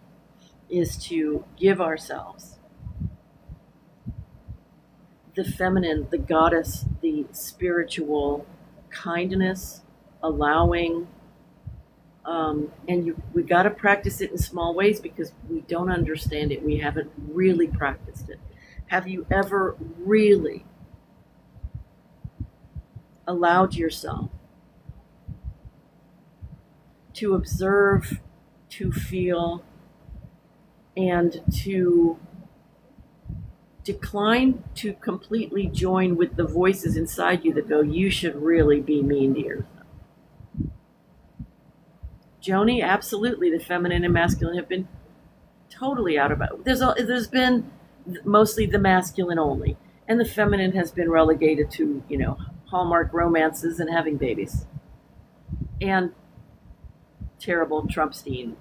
[SPEAKER 1] is to give ourselves the feminine, the goddess, the spiritual kindness, allowing, and we got to practice it in small ways because we don't understand it. We haven't really practiced it. Have you ever really allowed yourself to observe, to feel, and to decline to completely join with the voices inside you that go, you should really be mean to yourself? Joni, absolutely, the feminine and masculine have been totally out of it. There's been mostly the masculine only, and the feminine has been relegated to Hallmark romances and having babies and terrible Trumpstein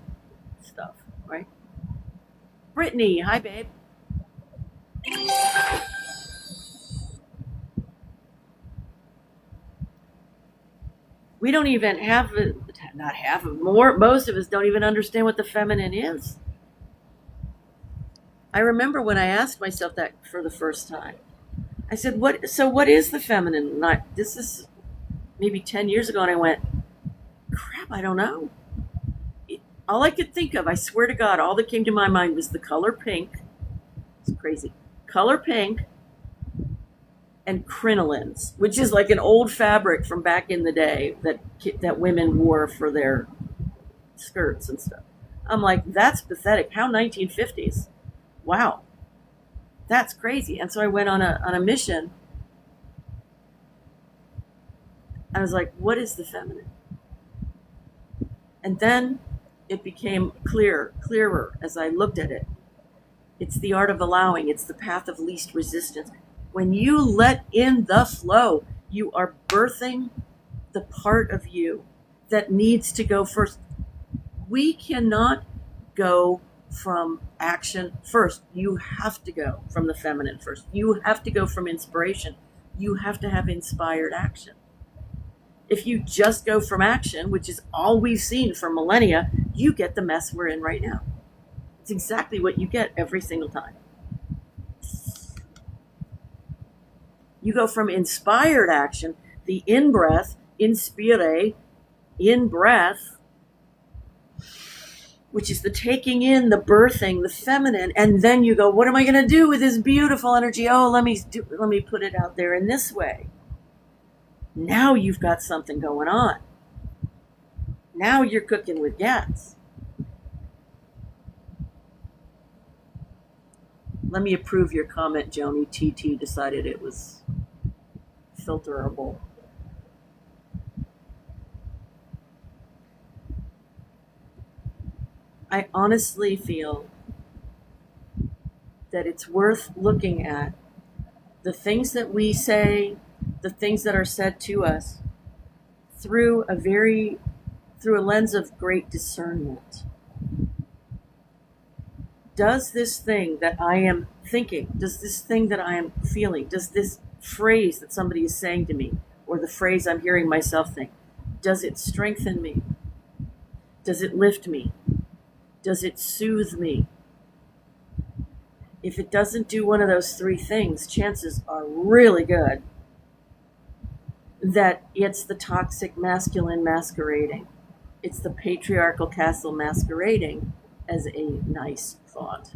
[SPEAKER 1] stuff, right? Brittany, hi babe. We don't even have not half of more. Most of us don't even understand what the feminine is. I remember when I asked myself that for the first time. I said, "What? So what is the feminine?" This is maybe 10 years ago, and I went, "Crap, I don't know." All I could think of, I swear to God, all that came to my mind was the color pink. It's crazy. Color pink and crinolines, which is like an old fabric from back in the day that women wore for their skirts and stuff. I'm like, that's pathetic. How 1950s? Wow, that's crazy. And so I went on a mission. I was like, what is the feminine? And then it became clearer as I looked at it. It's the art of allowing. It's the path of least resistance. When you let in the flow, you are birthing the part of you that needs to go first. We cannot go from action first. You have to go from the feminine first. You have to go from inspiration. You have to have inspired action. If you just go from action, which is all we've seen for millennia, you get the mess we're in right now. It's exactly what you get every single time. You go from inspired action, the in-breath, inspire, in-breath, which is the taking in, the birthing, the feminine, and then you go, what am I going to do with this beautiful energy? Oh, let me put it out there in this way. Now you've got something going on. Now you're cooking with gas. Let me approve your comment, Joni. TT decided it was filterable. I honestly feel that it's worth looking at the things that we say, the things that are said to us through a lens of great discernment. Does this thing that I am thinking, does this thing that I am feeling, does this phrase that somebody is saying to me, or the phrase I'm hearing myself think, does it strengthen me? Does it lift me? Does it soothe me? If it doesn't do one of those three things, chances are really good that it's the toxic masculine masquerading. It's the patriarchal castle masquerading as a nice thought,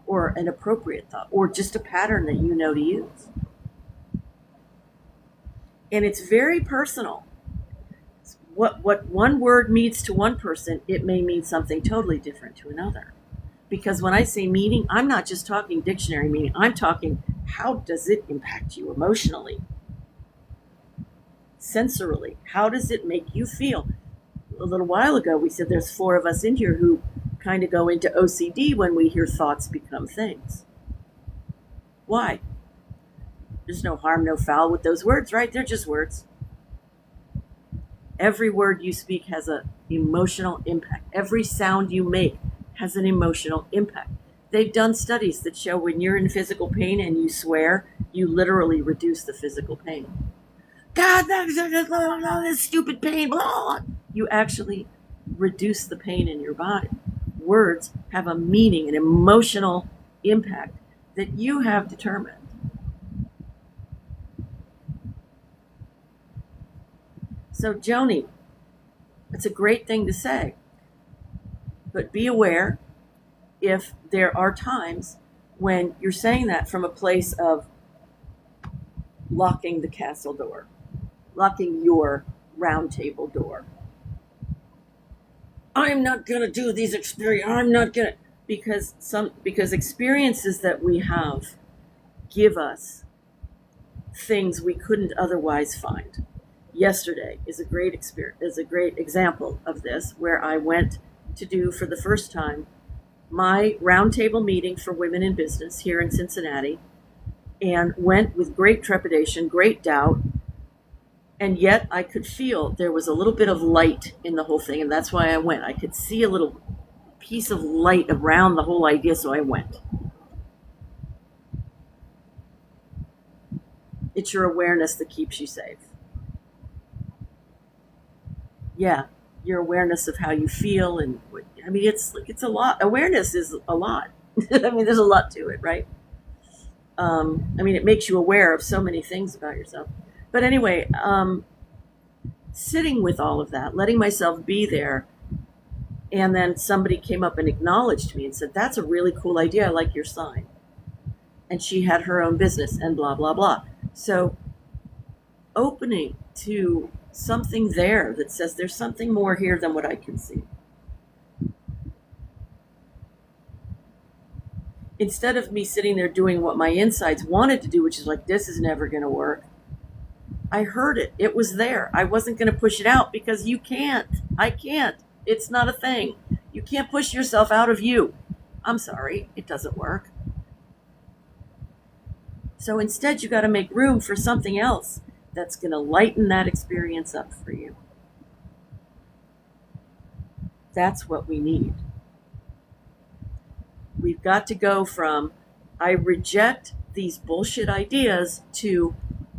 [SPEAKER 1] or an appropriate thought, or just a pattern that you know to use. And it's very personal. What one word means to one person, it may mean something totally different to another. Because when I say meaning, I'm not just talking dictionary meaning. I'm talking, how does it impact you emotionally? Sensorily, how does it make you feel? A little while ago, we said there's 4 of us in here who kind of go into OCD when we hear thoughts become things. Why? There's no harm, no foul with those words, right? They're just words. Every word you speak has an emotional impact. Every sound you make has an emotional impact. They've done studies that show when you're in physical pain and you swear, you literally reduce the physical pain. God, this stupid pain, blah. You actually reduce the pain in your body. Words have a meaning, an emotional impact that you have determined. So, Joni, it's a great thing to say, but be aware if there are times when you're saying that from a place of locking the castle door, locking your round table door. I'm not going to do these experiences. I'm not going to, because experiences that we have give us things we couldn't otherwise find. yesterday is a great experience, is a great example of this, where I went to do for the first time my roundtable meeting for women in business here in Cincinnati, and went with great trepidation, great doubt, and yet I could feel there was a little bit of light in the whole thing, and that's why I went. I could see a little piece of light around the whole idea, so I went. It's your awareness that keeps you safe. Yeah, your awareness of how you feel, and I mean, it's a lot. Awareness is a lot. I mean, there's a lot to it, right? I mean, it makes you aware of so many things about yourself. But anyway, sitting with all of that, letting myself be there, and then somebody came up and acknowledged me and said, "That's a really cool idea. I like your sign." And she had her own business and blah, blah, blah. So opening to something there that says there's something more here than what I can see. Instead of me sitting there doing what my insides wanted to do, which is like, this is never going to work, I heard it. It was there. I wasn't going to push it out, because you can't. I can't. It's not a thing. You can't push yourself out of you. I'm sorry. It doesn't work. So instead, you got to make room for something else that's going to lighten that experience up for you. That's what we need. We've got to go from, I reject these bullshit ideas, to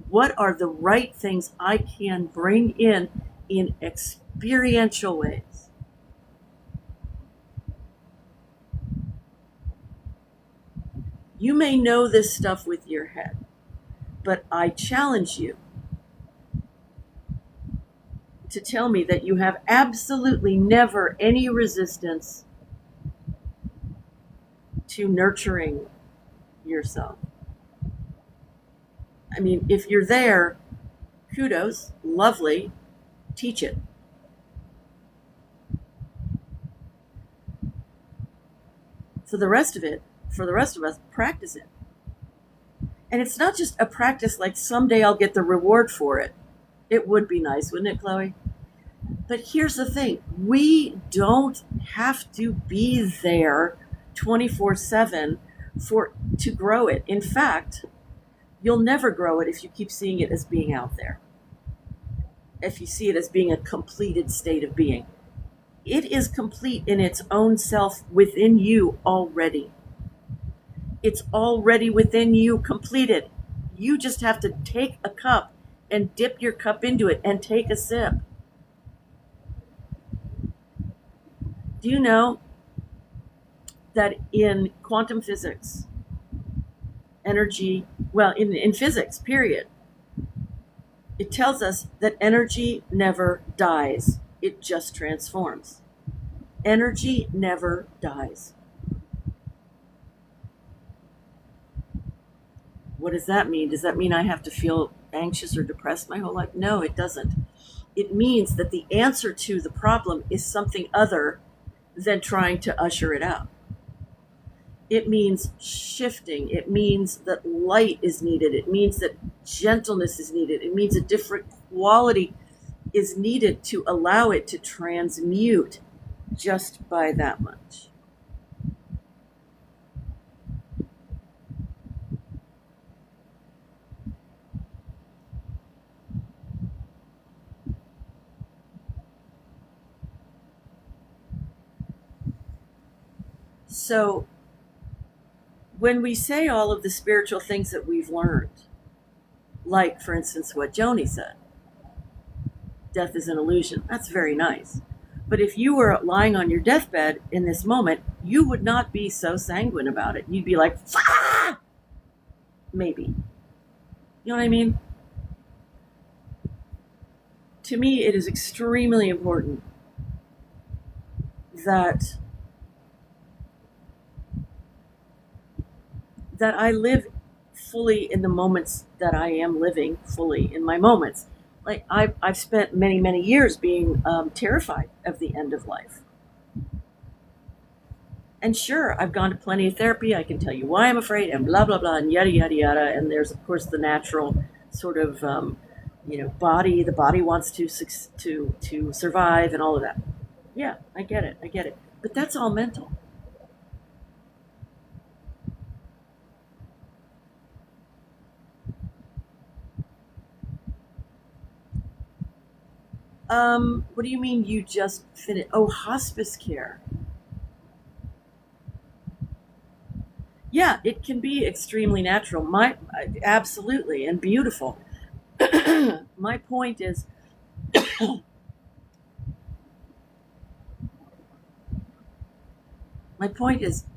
[SPEAKER 1] what are the right things I can bring in experiential ways. You may know this stuff with your head, but I challenge you to tell me that you have absolutely never any resistance to nurturing yourself. I mean, if you're there, kudos, lovely, teach it. For the rest of us, practice it. And it's not just a practice like someday I'll get the reward for it. It would be nice, wouldn't it, Chloe? But here's the thing. We don't have to be there 24/7 to grow it. In fact, you'll never grow it if you keep seeing it as being out there. If you see it as being a completed state of being. It is complete in its own self within you already. It's already within you, completed. You just have to take a cup and dip your cup into it and take a sip. Do you know that in quantum physics, energy, well, in physics, period, it tells us that energy never dies. It just transforms. Energy never dies. What does that mean? Does that mean I have to feel anxious or depressed my whole life? No, it doesn't. It means that the answer to the problem is something other than trying to usher it out. It means shifting. It means that light is needed. It means that gentleness is needed. It means a different quality is needed to allow it to transmute just by that much. So when we say all of the spiritual things that we've learned, like, for instance, what Joni said, death is an illusion, that's very nice. But if you were lying on your deathbed in this moment, you would not be so sanguine about it. You'd be like, ah! Maybe. You know what I mean? To me, it is extremely important that I live fully in the moments that I am living fully in my moments. Like I've spent many, many years being terrified of the end of life. And sure, I've gone to plenty of therapy. I can tell you why I'm afraid, and blah, blah, blah, and yada, yada, yada. And there's, of course, the natural sort of body. The body wants to survive and all of that. Yeah, I get it. I get it. But that's all mental. What do you mean you just finished? Oh, hospice care. Yeah, it can be extremely natural. Absolutely, and beautiful. My point is,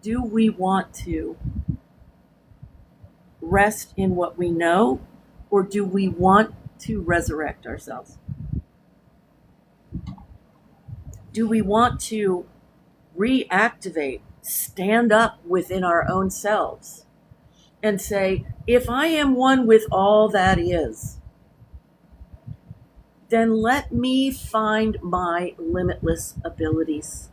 [SPEAKER 1] do we want to rest in what we know, or do we want to resurrect ourselves? Do we want to reactivate, stand up within our own selves and say, if I am one with all that is, then let me find my limitless abilities.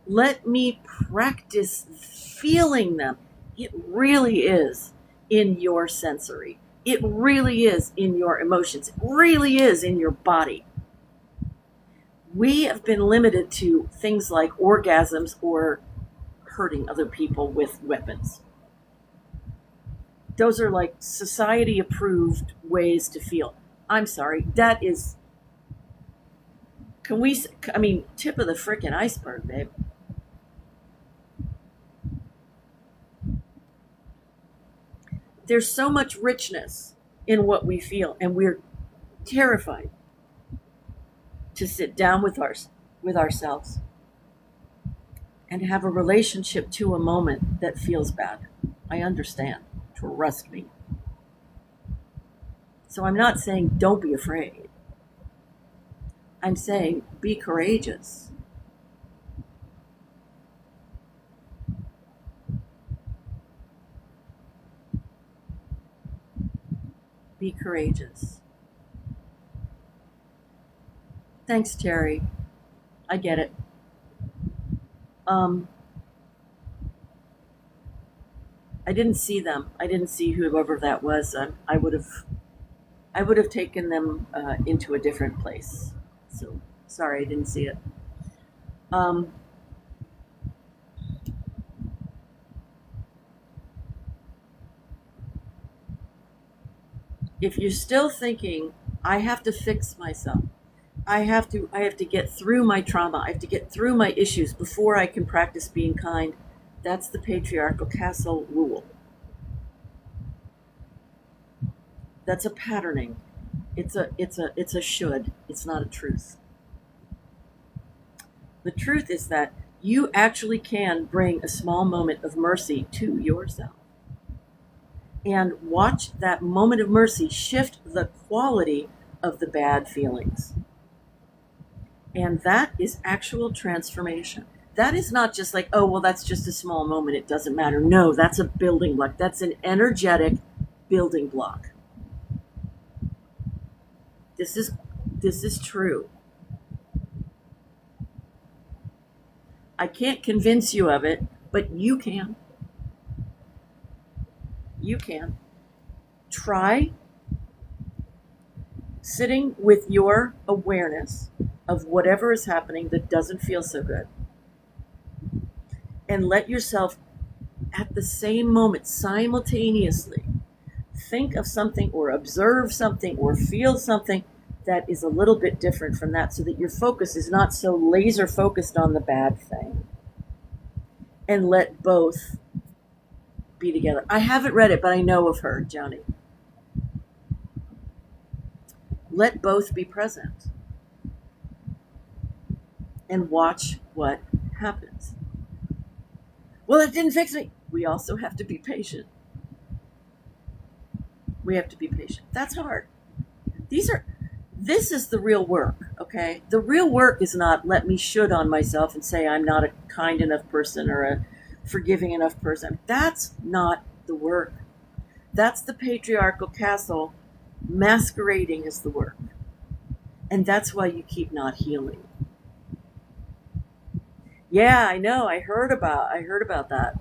[SPEAKER 1] Let me practice feeling them. It really is in your sensory. It really is in your emotions. It really is in your body. We have been limited to things like orgasms or hurting other people with weapons. Those are like society approved ways to feel. I'm sorry, that is, tip of the frickin' iceberg, babe. There's so much richness in what we feel, and we're terrified to sit down with ourselves and have a relationship to a moment that feels bad. I understand. Trust me. So I'm not saying don't be afraid. I'm saying be courageous. Be courageous. Thanks, Terry. I get it. I didn't see them. I didn't see whoever that was. I would have taken them into a different place. So sorry, I didn't see it. If you're still thinking, I have to fix myself, I have to get through my trauma, I have to get through my issues before I can practice being kind, that's the Patriarchal Castle rule. That's a patterning. It's a should. It's not a truth. The truth is that you actually can bring a small moment of mercy to yourself. And watch that moment of mercy shift the quality of the bad feelings. And that is actual transformation. That is not just like, oh, well, that's just a small moment, it doesn't matter. No, that's a building block. That's an energetic building block. This is true. I can't convince you of it, but you can. You can. Try sitting with your awareness of whatever is happening that doesn't feel so good. And let yourself, at the same moment, simultaneously, think of something or observe something or feel something that is a little bit different from that, so that your focus is not so laser focused on the bad thing. And let both be together. I haven't read it, but I know of her, Joni. Let both be present and watch what happens. Well, it didn't fix me. We also have to be patient. We have to be patient. That's hard. This is the real work, okay? The real work is not let me should on myself and say I'm not a kind enough person or a forgiving enough person. That's not the work. That's the Patriarchal Castle masquerading as the work. And that's why you keep not healing. Yeah, I know. I heard about that.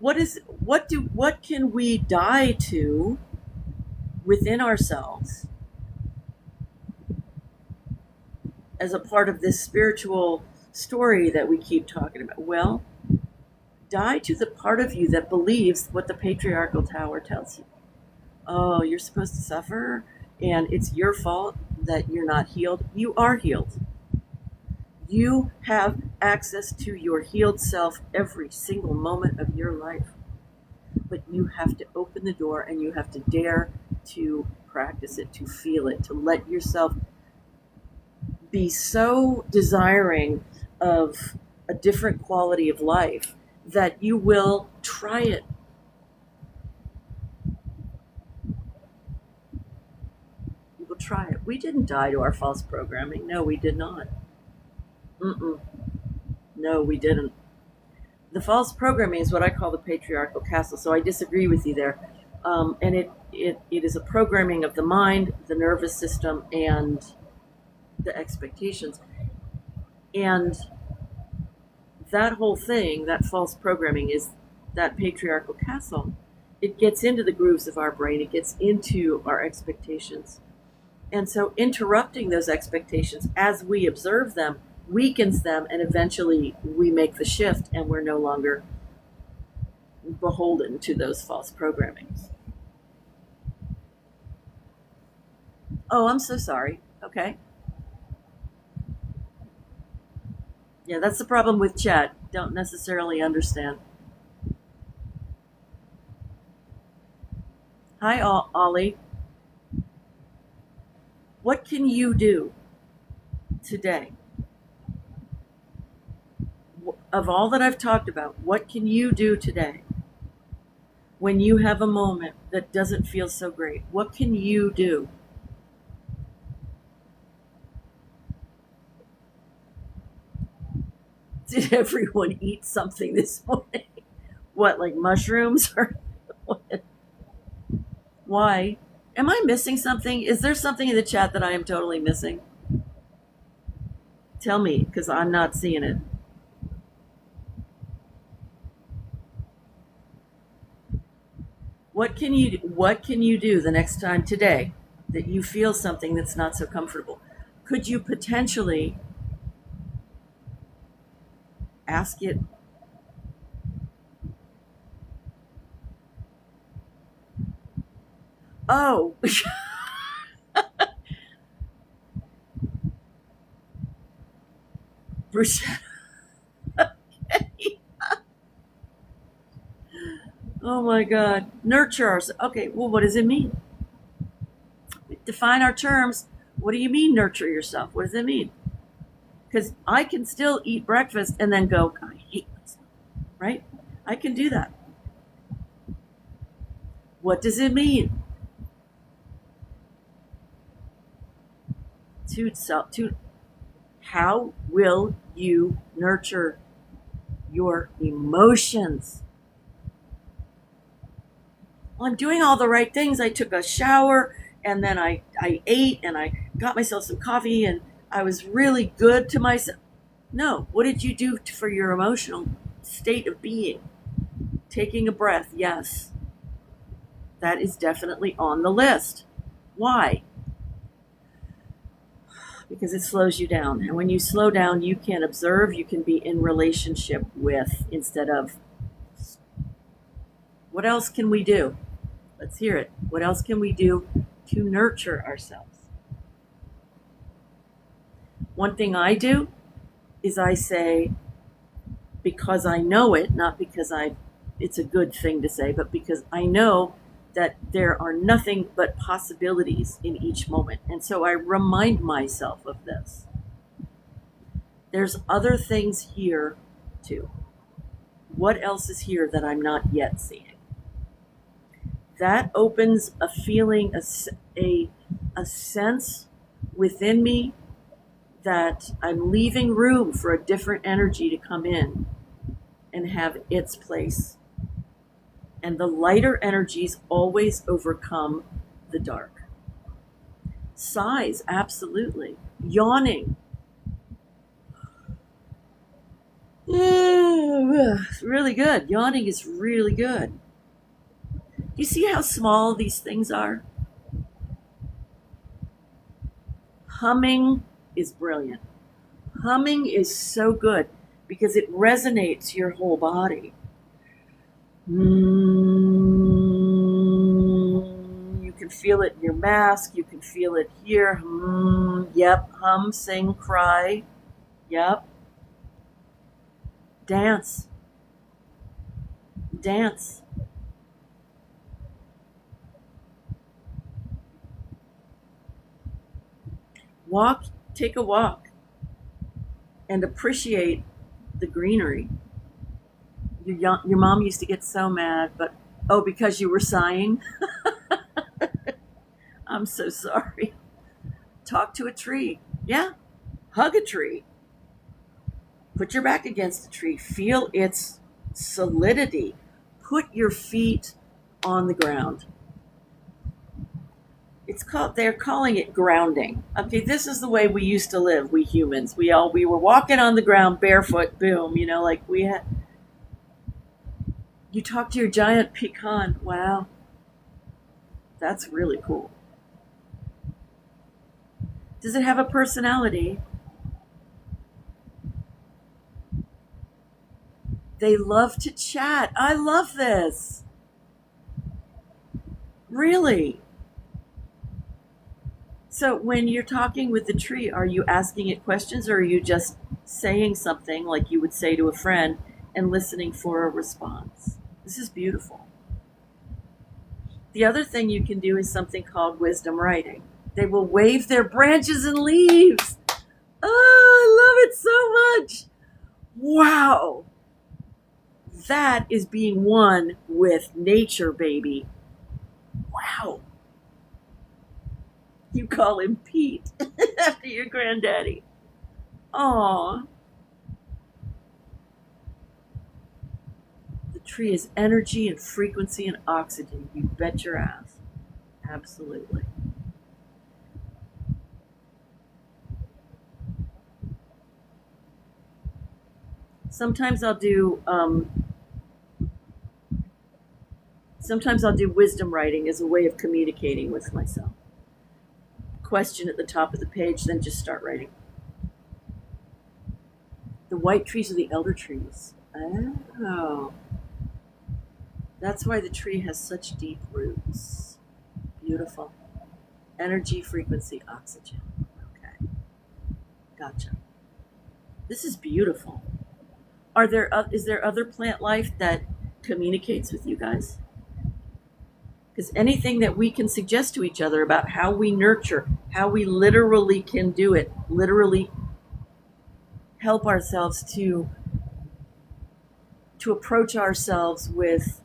[SPEAKER 1] what can we die to within ourselves as a part of this spiritual story that we keep talking about? Well, die to the part of you that believes what the patriarchal tower tells you. Oh, you're supposed to suffer and it's your fault that you're not healed. You are healed. You have access to your healed self every single moment of your life. But you have to open the door and you have to dare to practice it, to feel it, to let yourself be so desiring of a different quality of life that you will try it. You will try it. We didn't die to our false programming. No, we did not. Mm-mm. No, we didn't. The false programming is what I call the patriarchal castle. So I disagree with you there. And it is a programming of the mind, the nervous system, and the expectations. And that whole thing, that false programming, is that patriarchal castle. It gets into the grooves of our brain, it gets into our expectations. And so interrupting those expectations as we observe them weakens them, and eventually we make the shift and we're no longer beholden to those false programmings. Oh, I'm so sorry. Okay. Yeah, that's the problem with chat. Don't necessarily understand. Hi, Ollie. What can you do today? Of all that I've talked about, what can you do today when you have a moment that doesn't feel so great? What can you do? Did everyone eat something this morning? What, like mushrooms or what? Why? Am I missing something? Is there something in the chat that I am totally missing? Tell me, because I'm not seeing it. What can you do the next time today that you feel something that's not so comfortable? Could you potentially ask it? Oh, Bruce. Oh my God. Nurture ourselves. Okay, well, what does it mean? Define our terms. What do you mean, nurture yourself? What does it mean? Because I can still eat breakfast and then go, I hate myself, right? I can do that. What does it mean? How will you nurture your emotions? Well, I'm doing all the right things. I took a shower and then I ate and I got myself some coffee and I was really good to myself. No, what did you do for your emotional state of being? Taking a breath, yes. That is definitely on the list. Why? Because it slows you down. And when you slow down, you can observe, you can be in relationship with, instead of. What else can we do? Let's hear it. What else can we do to nurture ourselves? One thing I do is I say, because I know it, not because it's a good thing to say, but because I know that there are nothing but possibilities in each moment. And so I remind myself of this. There's other things here too. What else is here that I'm not yet seeing? That opens a feeling, a sense within me that I'm leaving room for a different energy to come in and have its place. And the lighter energies always overcome the dark. Sighs, absolutely. Yawning. It's really good. Yawning is really good. Do you see how small these things are? Humming is brilliant. Humming is so good because it resonates your whole body. You can feel it in your mask. You can feel it here. Yep. Hum, sing, cry. Yep. Dance. Dance. Walk. Take a walk and appreciate the greenery. Your mom used to get so mad, but because you were sighing? I'm so sorry. Talk to a tree. Yeah. Hug a tree. Put your back against a tree. Feel its solidity. Put your feet on the ground. They're calling it grounding. Okay, this is the way we used to live, we humans. We were walking on the ground barefoot, boom, like we had. You talk to your giant pecan. Wow. That's really cool. Does it have a personality? They love to chat. I love this. Really? So when you're talking with the tree, are you asking it questions, or are you just saying something like you would say to a friend and listening for a response? This is beautiful. The other thing you can do is something called wisdom writing. They will wave their branches and leaves. Oh, I love it so much. Wow. That is being one with nature, baby. Wow. You call him Pete after your granddaddy. Aw. The tree is energy and frequency and oxygen. You bet your ass. Absolutely. Sometimes I'll do wisdom writing as a way of communicating with myself. Question at the top of the page, then just start writing. The white trees are the elder trees. Oh. That's why the tree has such deep roots. Beautiful. Energy, frequency, oxygen. Okay. Gotcha. This is beautiful. Is there other plant life that communicates with you guys? Because anything that we can suggest to each other about how we nurture, how we literally can do it, literally help ourselves to approach ourselves with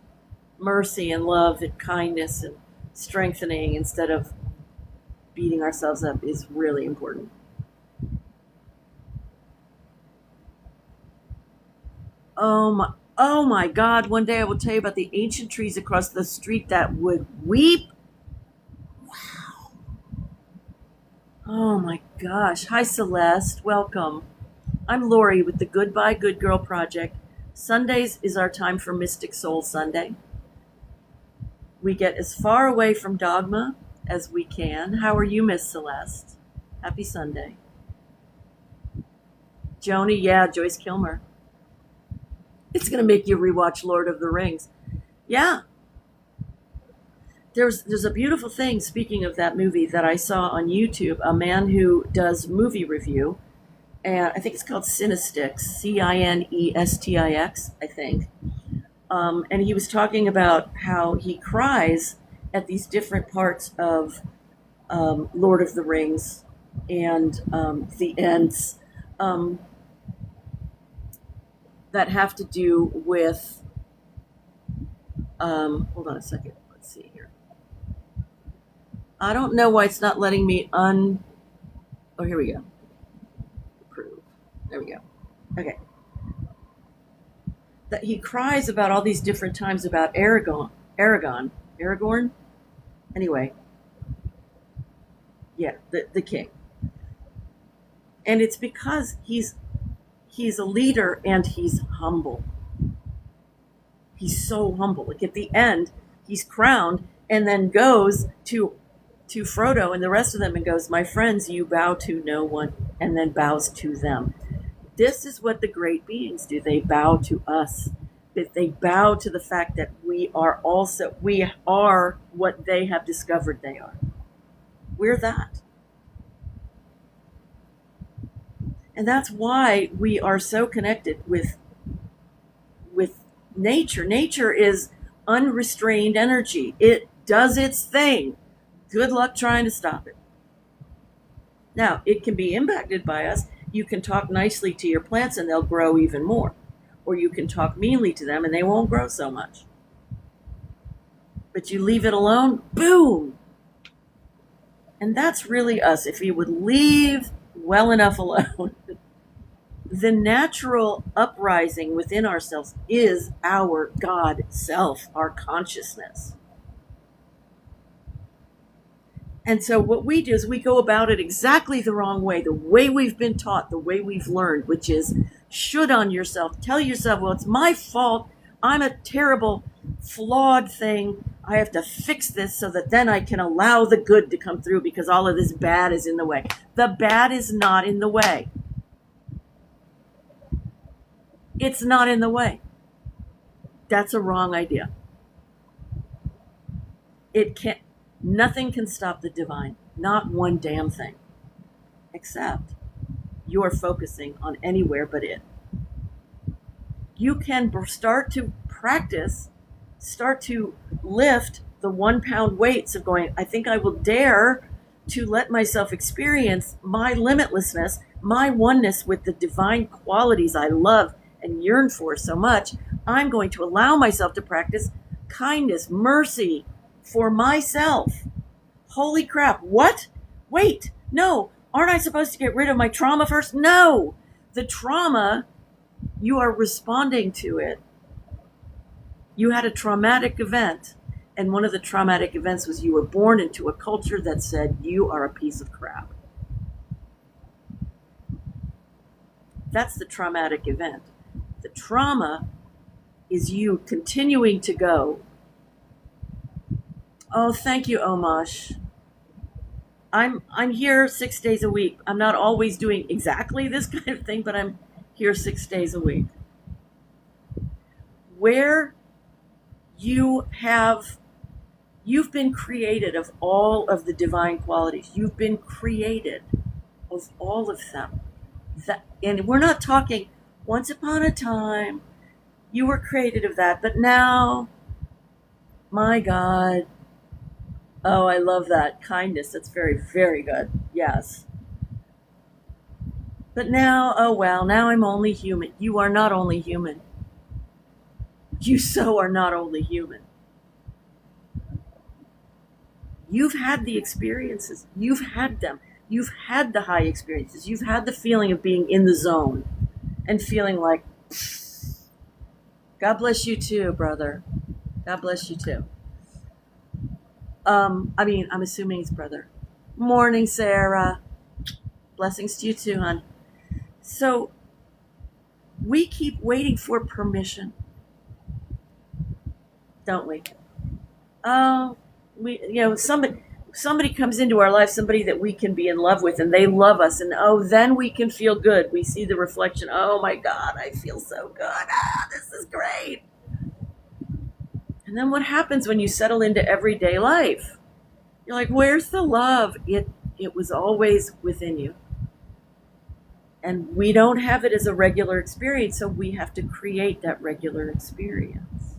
[SPEAKER 1] mercy and love and kindness and strengthening instead of beating ourselves up, is really important. Oh my God, one day I will tell you about the ancient trees across the street that would weep. Wow. Oh my gosh. Hi, Celeste. Welcome. I'm Lori with the Goodbye Good Girl Project. Sundays is our time for Mystic Soul Sunday. We get as far away from dogma as we can. How are you, Miss Celeste? Happy Sunday. Joni, yeah, Joyce Kilmer. It's going to make you rewatch Lord of the Rings. Yeah. There's a beautiful thing, speaking of that movie, that I saw on YouTube, a man who does movie review, and I think it's called Cinestix, Cinestix, I think. And he was talking about how he cries at these different parts of Lord of the Rings and the ends. That have to do with, hold on a second, let's see here. I don't know why it's not letting me oh, here we go. Approve. There we go. Okay. That he cries about all these different times about Aragorn. Anyway. Yeah, the king. And it's because he's a leader and he's humble. He's so humble. Like at the end, he's crowned and then goes to Frodo and the rest of them and goes, "My friends, you bow to no one," and then bows to them. This is what the great beings do. They bow to us. They bow to the fact that we are what they have discovered they are. We're that. And that's why we are so connected with nature. Nature is unrestrained energy. It does its thing. Good luck trying to stop it. Now, it can be impacted by us. You can talk nicely to your plants and they'll grow even more. Or you can talk meanly to them and they won't grow so much. But you leave it alone, boom! And that's really us. If you would leave well enough alone, the natural uprising within ourselves is our God self, our consciousness. And so what we do is we go about it exactly the wrong way, the way we've been taught, the way we've learned, which is should on yourself, tell yourself, well, it's my fault. I'm a terrible, flawed thing. I have to fix this so that then I can allow the good to come through because all of this bad is in the way. The bad is not in the way. It's not in the way. That's a wrong idea. Nothing can stop the divine. Not one damn thing. Except you're focusing on anywhere but it. You can start to practice, start to lift the 1 pound weights of going, I think I will dare to let myself experience my limitlessness, my oneness with the divine qualities I love and yearn for so much. I'm going to allow myself to practice kindness, mercy for myself. Holy crap, what? Wait, no, aren't I supposed to get rid of my trauma first? No, the trauma, you are responding to it. You had a traumatic event, and one of the traumatic events was you were born into a culture that said you are a piece of crap. That's the traumatic event. The trauma is you continuing to go, oh, thank you, Omash. I'm here 6 days a week. I'm not always doing exactly this kind of thing, but I'm here 6 days a week. Where you've been created of all of the divine qualities. You've been created of all of them. And we're not talking once upon a time, you were created of that, but now, my God, oh, I love that. Kindness, that's very, very good. Yes. But now, oh well, now I'm only human. You are not only human. You so are not only human. You've had the experiences. You've had them. You've had the high experiences. You've had the feeling of being in the zone and feeling like, God bless you too, brother. God bless you too. I'm assuming it's brother. Morning, Sarah. Blessings to you too, hon. So we keep waiting for permission, don't we? Somebody comes into our life, somebody that we can be in love with, and they love us, and then we can feel good. We see the reflection. Oh my God, I feel so good. This is great. And then what happens when you settle into everyday life? You're like, where's the love? It was always within you. And we don't have it as a regular experience, so we have to create that regular experience.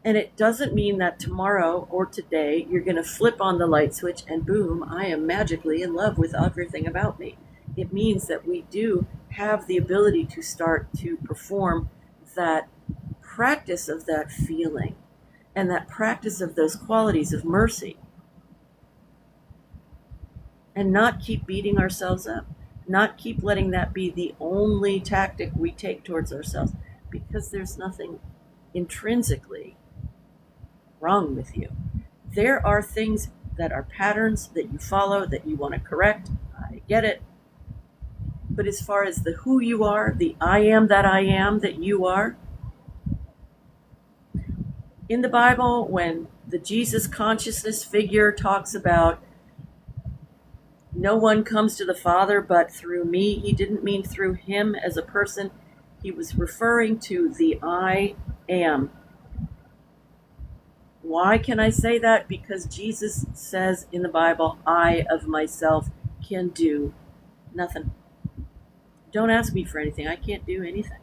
[SPEAKER 1] And it doesn't mean that tomorrow or today you're going to flip on the light switch and boom, I am magically in love with everything about me. It means that we do have the ability to start to perform that practice of that feeling and that practice of those qualities of mercy, and not keep beating ourselves up, not keep letting that be the only tactic we take towards ourselves, because there's nothing intrinsically wrong with you. There are things that are patterns that you follow that you want to correct. I get it. But as far as the who you are, the I am that you are, In the Bible, when the Jesus consciousness figure talks about no one comes to the Father but through me, he didn't mean through him as a person. He was referring to the I am. Why can I say that? Because Jesus says in the Bible, I of myself can do nothing. Don't ask me for anything. I can't do anything.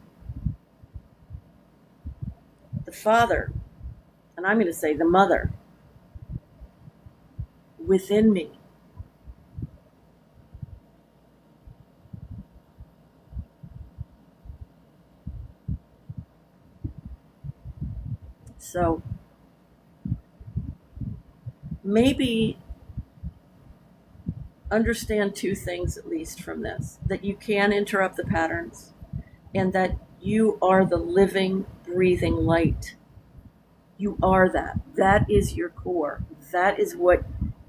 [SPEAKER 1] The Father, and I'm going to say the Mother, within me. So maybe understand two things at least from this: that you can interrupt the patterns, and that you are the living, breathing light. You are that. That is your core. That is what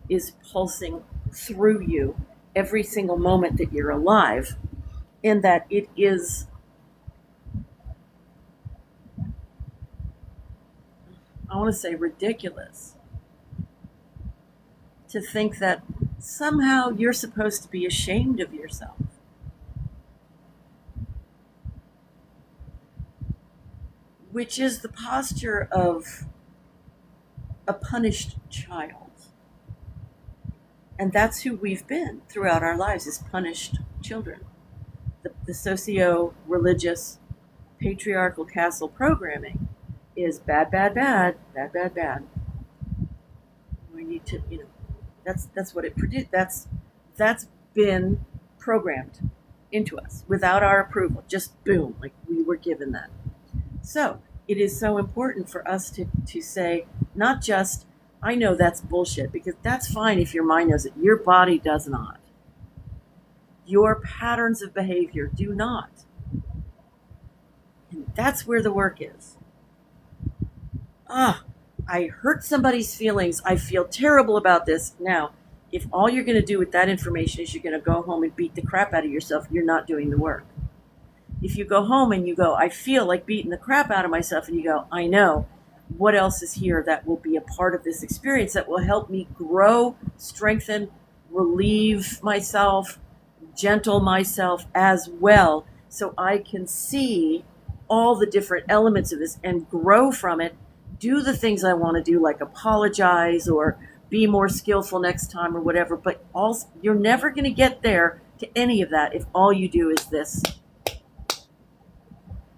[SPEAKER 1] is pulsing through you every single moment that you're alive. And that it is, I want to say, ridiculous to think that somehow you're supposed to be ashamed of yourself. Which is the posture of a punished child. And that's who we've been throughout our lives, is punished children. The socio-religious patriarchal castle programming is bad, bad, bad, bad, bad, bad. We need to, that's what it produced. That's been programmed into us without our approval. Just boom, like we were given that. So it is so important for us to say, not just, I know that's bullshit, because that's fine if your mind knows it. Your body does not. Your patterns of behavior do not. And that's where the work is. I hurt somebody's feelings. I feel terrible about this. Now, if all you're going to do with that information is you're going to go home and beat the crap out of yourself, you're not doing the work. If you go home and you go, I feel like beating the crap out of myself, and you go, I know, what else is here that will be a part of this experience that will help me grow, strengthen, relieve myself, gentle myself as well, so I can see all the different elements of this and grow from it, do the things I want to do, like apologize or be more skillful next time or whatever. But also, you're never going to get there to any of that if all you do is this.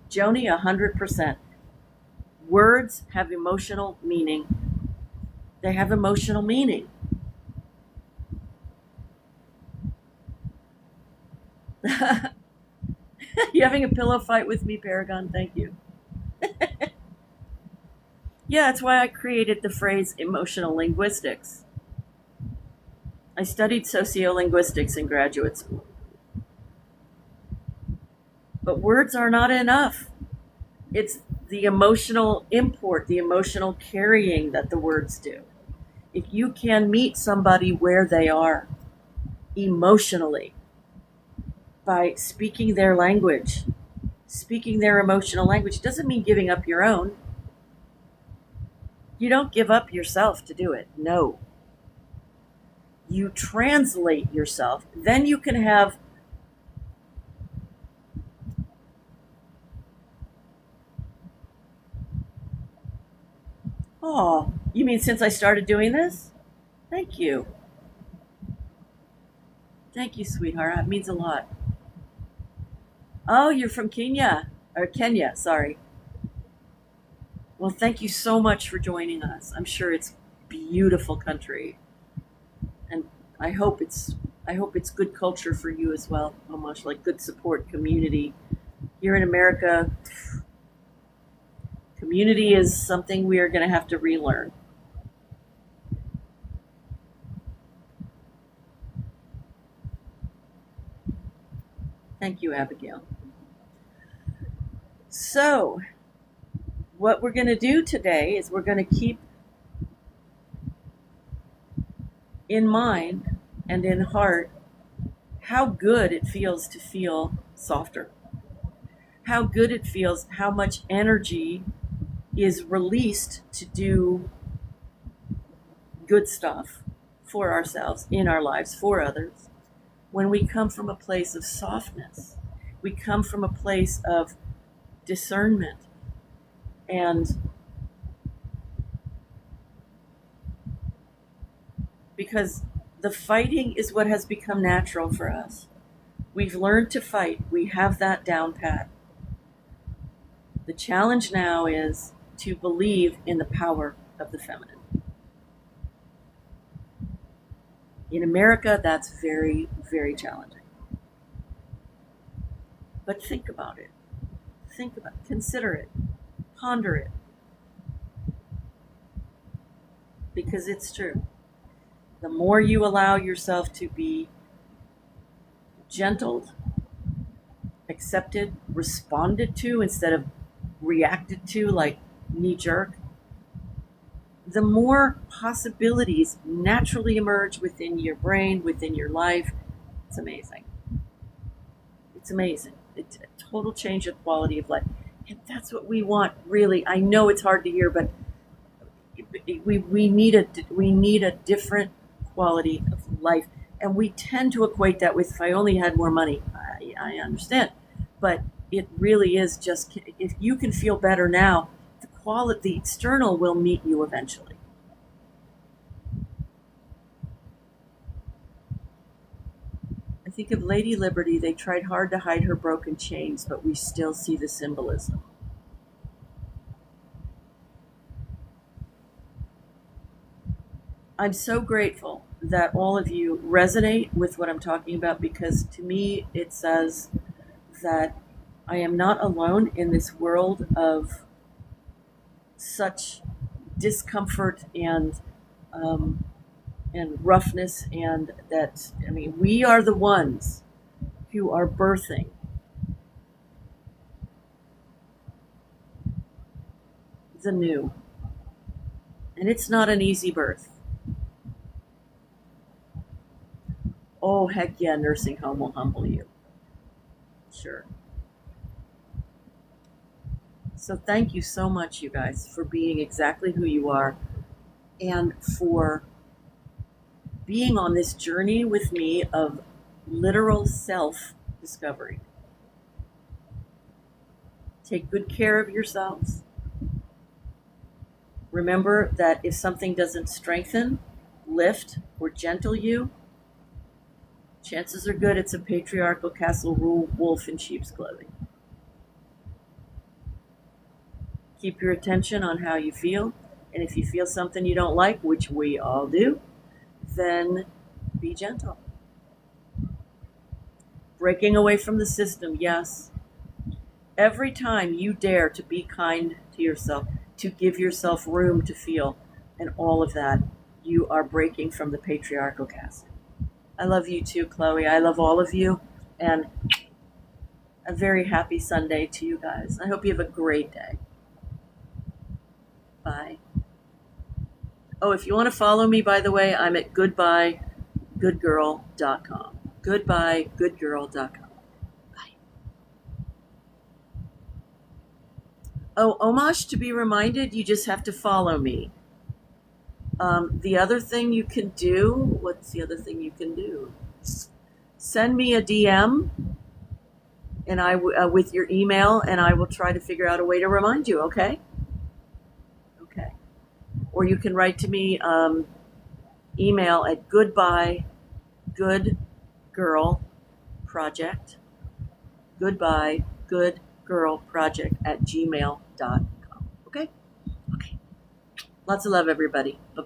[SPEAKER 1] Joni, 100%. Words have emotional meaning. They have emotional meaning. You having a pillow fight with me, Paragon? Thank you. Yeah, that's why I created the phrase emotional linguistics. I studied sociolinguistics in graduate school. But words are not enough. It's the emotional import, the emotional carrying that the words do. If you can meet somebody where they are emotionally by speaking their language, speaking their emotional language, it doesn't mean giving up your own. You don't give up yourself to do it. No. You translate yourself. Then you can have Oh, you mean since I started doing this? Thank you. Thank you, sweetheart. That means a lot. Oh, you're from Kenya, sorry. Well, thank you so much for joining us. I'm sure it's a beautiful country. And I hope it's good culture for you as well, almost like good support community. Here in America, community is something we are going to have to relearn. Thank you, Abigail. So, what we're going to do today is we're going to keep in mind and in heart how good it feels to feel softer. How good it feels, how much energy is released to do good stuff for ourselves, in our lives, for others, when we come from a place of softness. We come from a place of discernment. And because the fighting is what has become natural for us. We've learned to fight. We have that down pat. The challenge now is to believe in the power of the feminine. In America, that's very, very challenging. But think about it. Think about it. Consider it. Ponder it. Because it's true. The more you allow yourself to be gentled, accepted, responded to instead of reacted to like knee-jerk, the more possibilities naturally emerge within your brain, within your life. It's amazing. It's amazing. It's a total change of quality of life. And that's what we want, really. I know it's hard to hear, but we need a different quality of life. And we tend to equate that with, if I only had more money. I understand. But it really is just, if you can feel better now, the external will meet you eventually. I think of Lady Liberty. They tried hard to hide her broken chains, but we still see the symbolism. I'm so grateful that all of you resonate with what I'm talking about, because to me it says that I am not alone in this world of such discomfort and roughness, and that, I mean, we are the ones who are birthing the new. And it's not an easy birth. Oh, heck yeah, nursing home will humble you. Sure. So thank you so much, you guys, for being exactly who you are, and for being on this journey with me of literal self-discovery. Take good care of yourselves. Remember that if something doesn't strengthen, lift, or gentle you, chances are good it's a patriarchal castle rule wolf in sheep's clothing. Keep your attention on how you feel, and if you feel something you don't like, which we all do, then be gentle. Breaking away from the system, yes. Every time you dare to be kind to yourself, to give yourself room to feel, and all of that, you are breaking from the patriarchal castle. I love you too, Chloe. I love all of you, and a very happy Sunday to you guys. I hope you have a great day. Bye. Oh, if you want to follow me, by the way, I'm at goodbyegoodgirl.com. Goodbyegoodgirl.com. Bye. Oh, homage, to be reminded, you just have to follow me. The other thing you can do, what's the other thing you can do? Send me a DM and with your email, and I will try to figure out a way to remind you, okay? Okay. Or you can write to me, email at goodbyegoodgirlproject, goodbyegoodgirlproject@gmail.com. Okay? Okay. Lots of love, everybody. Bye.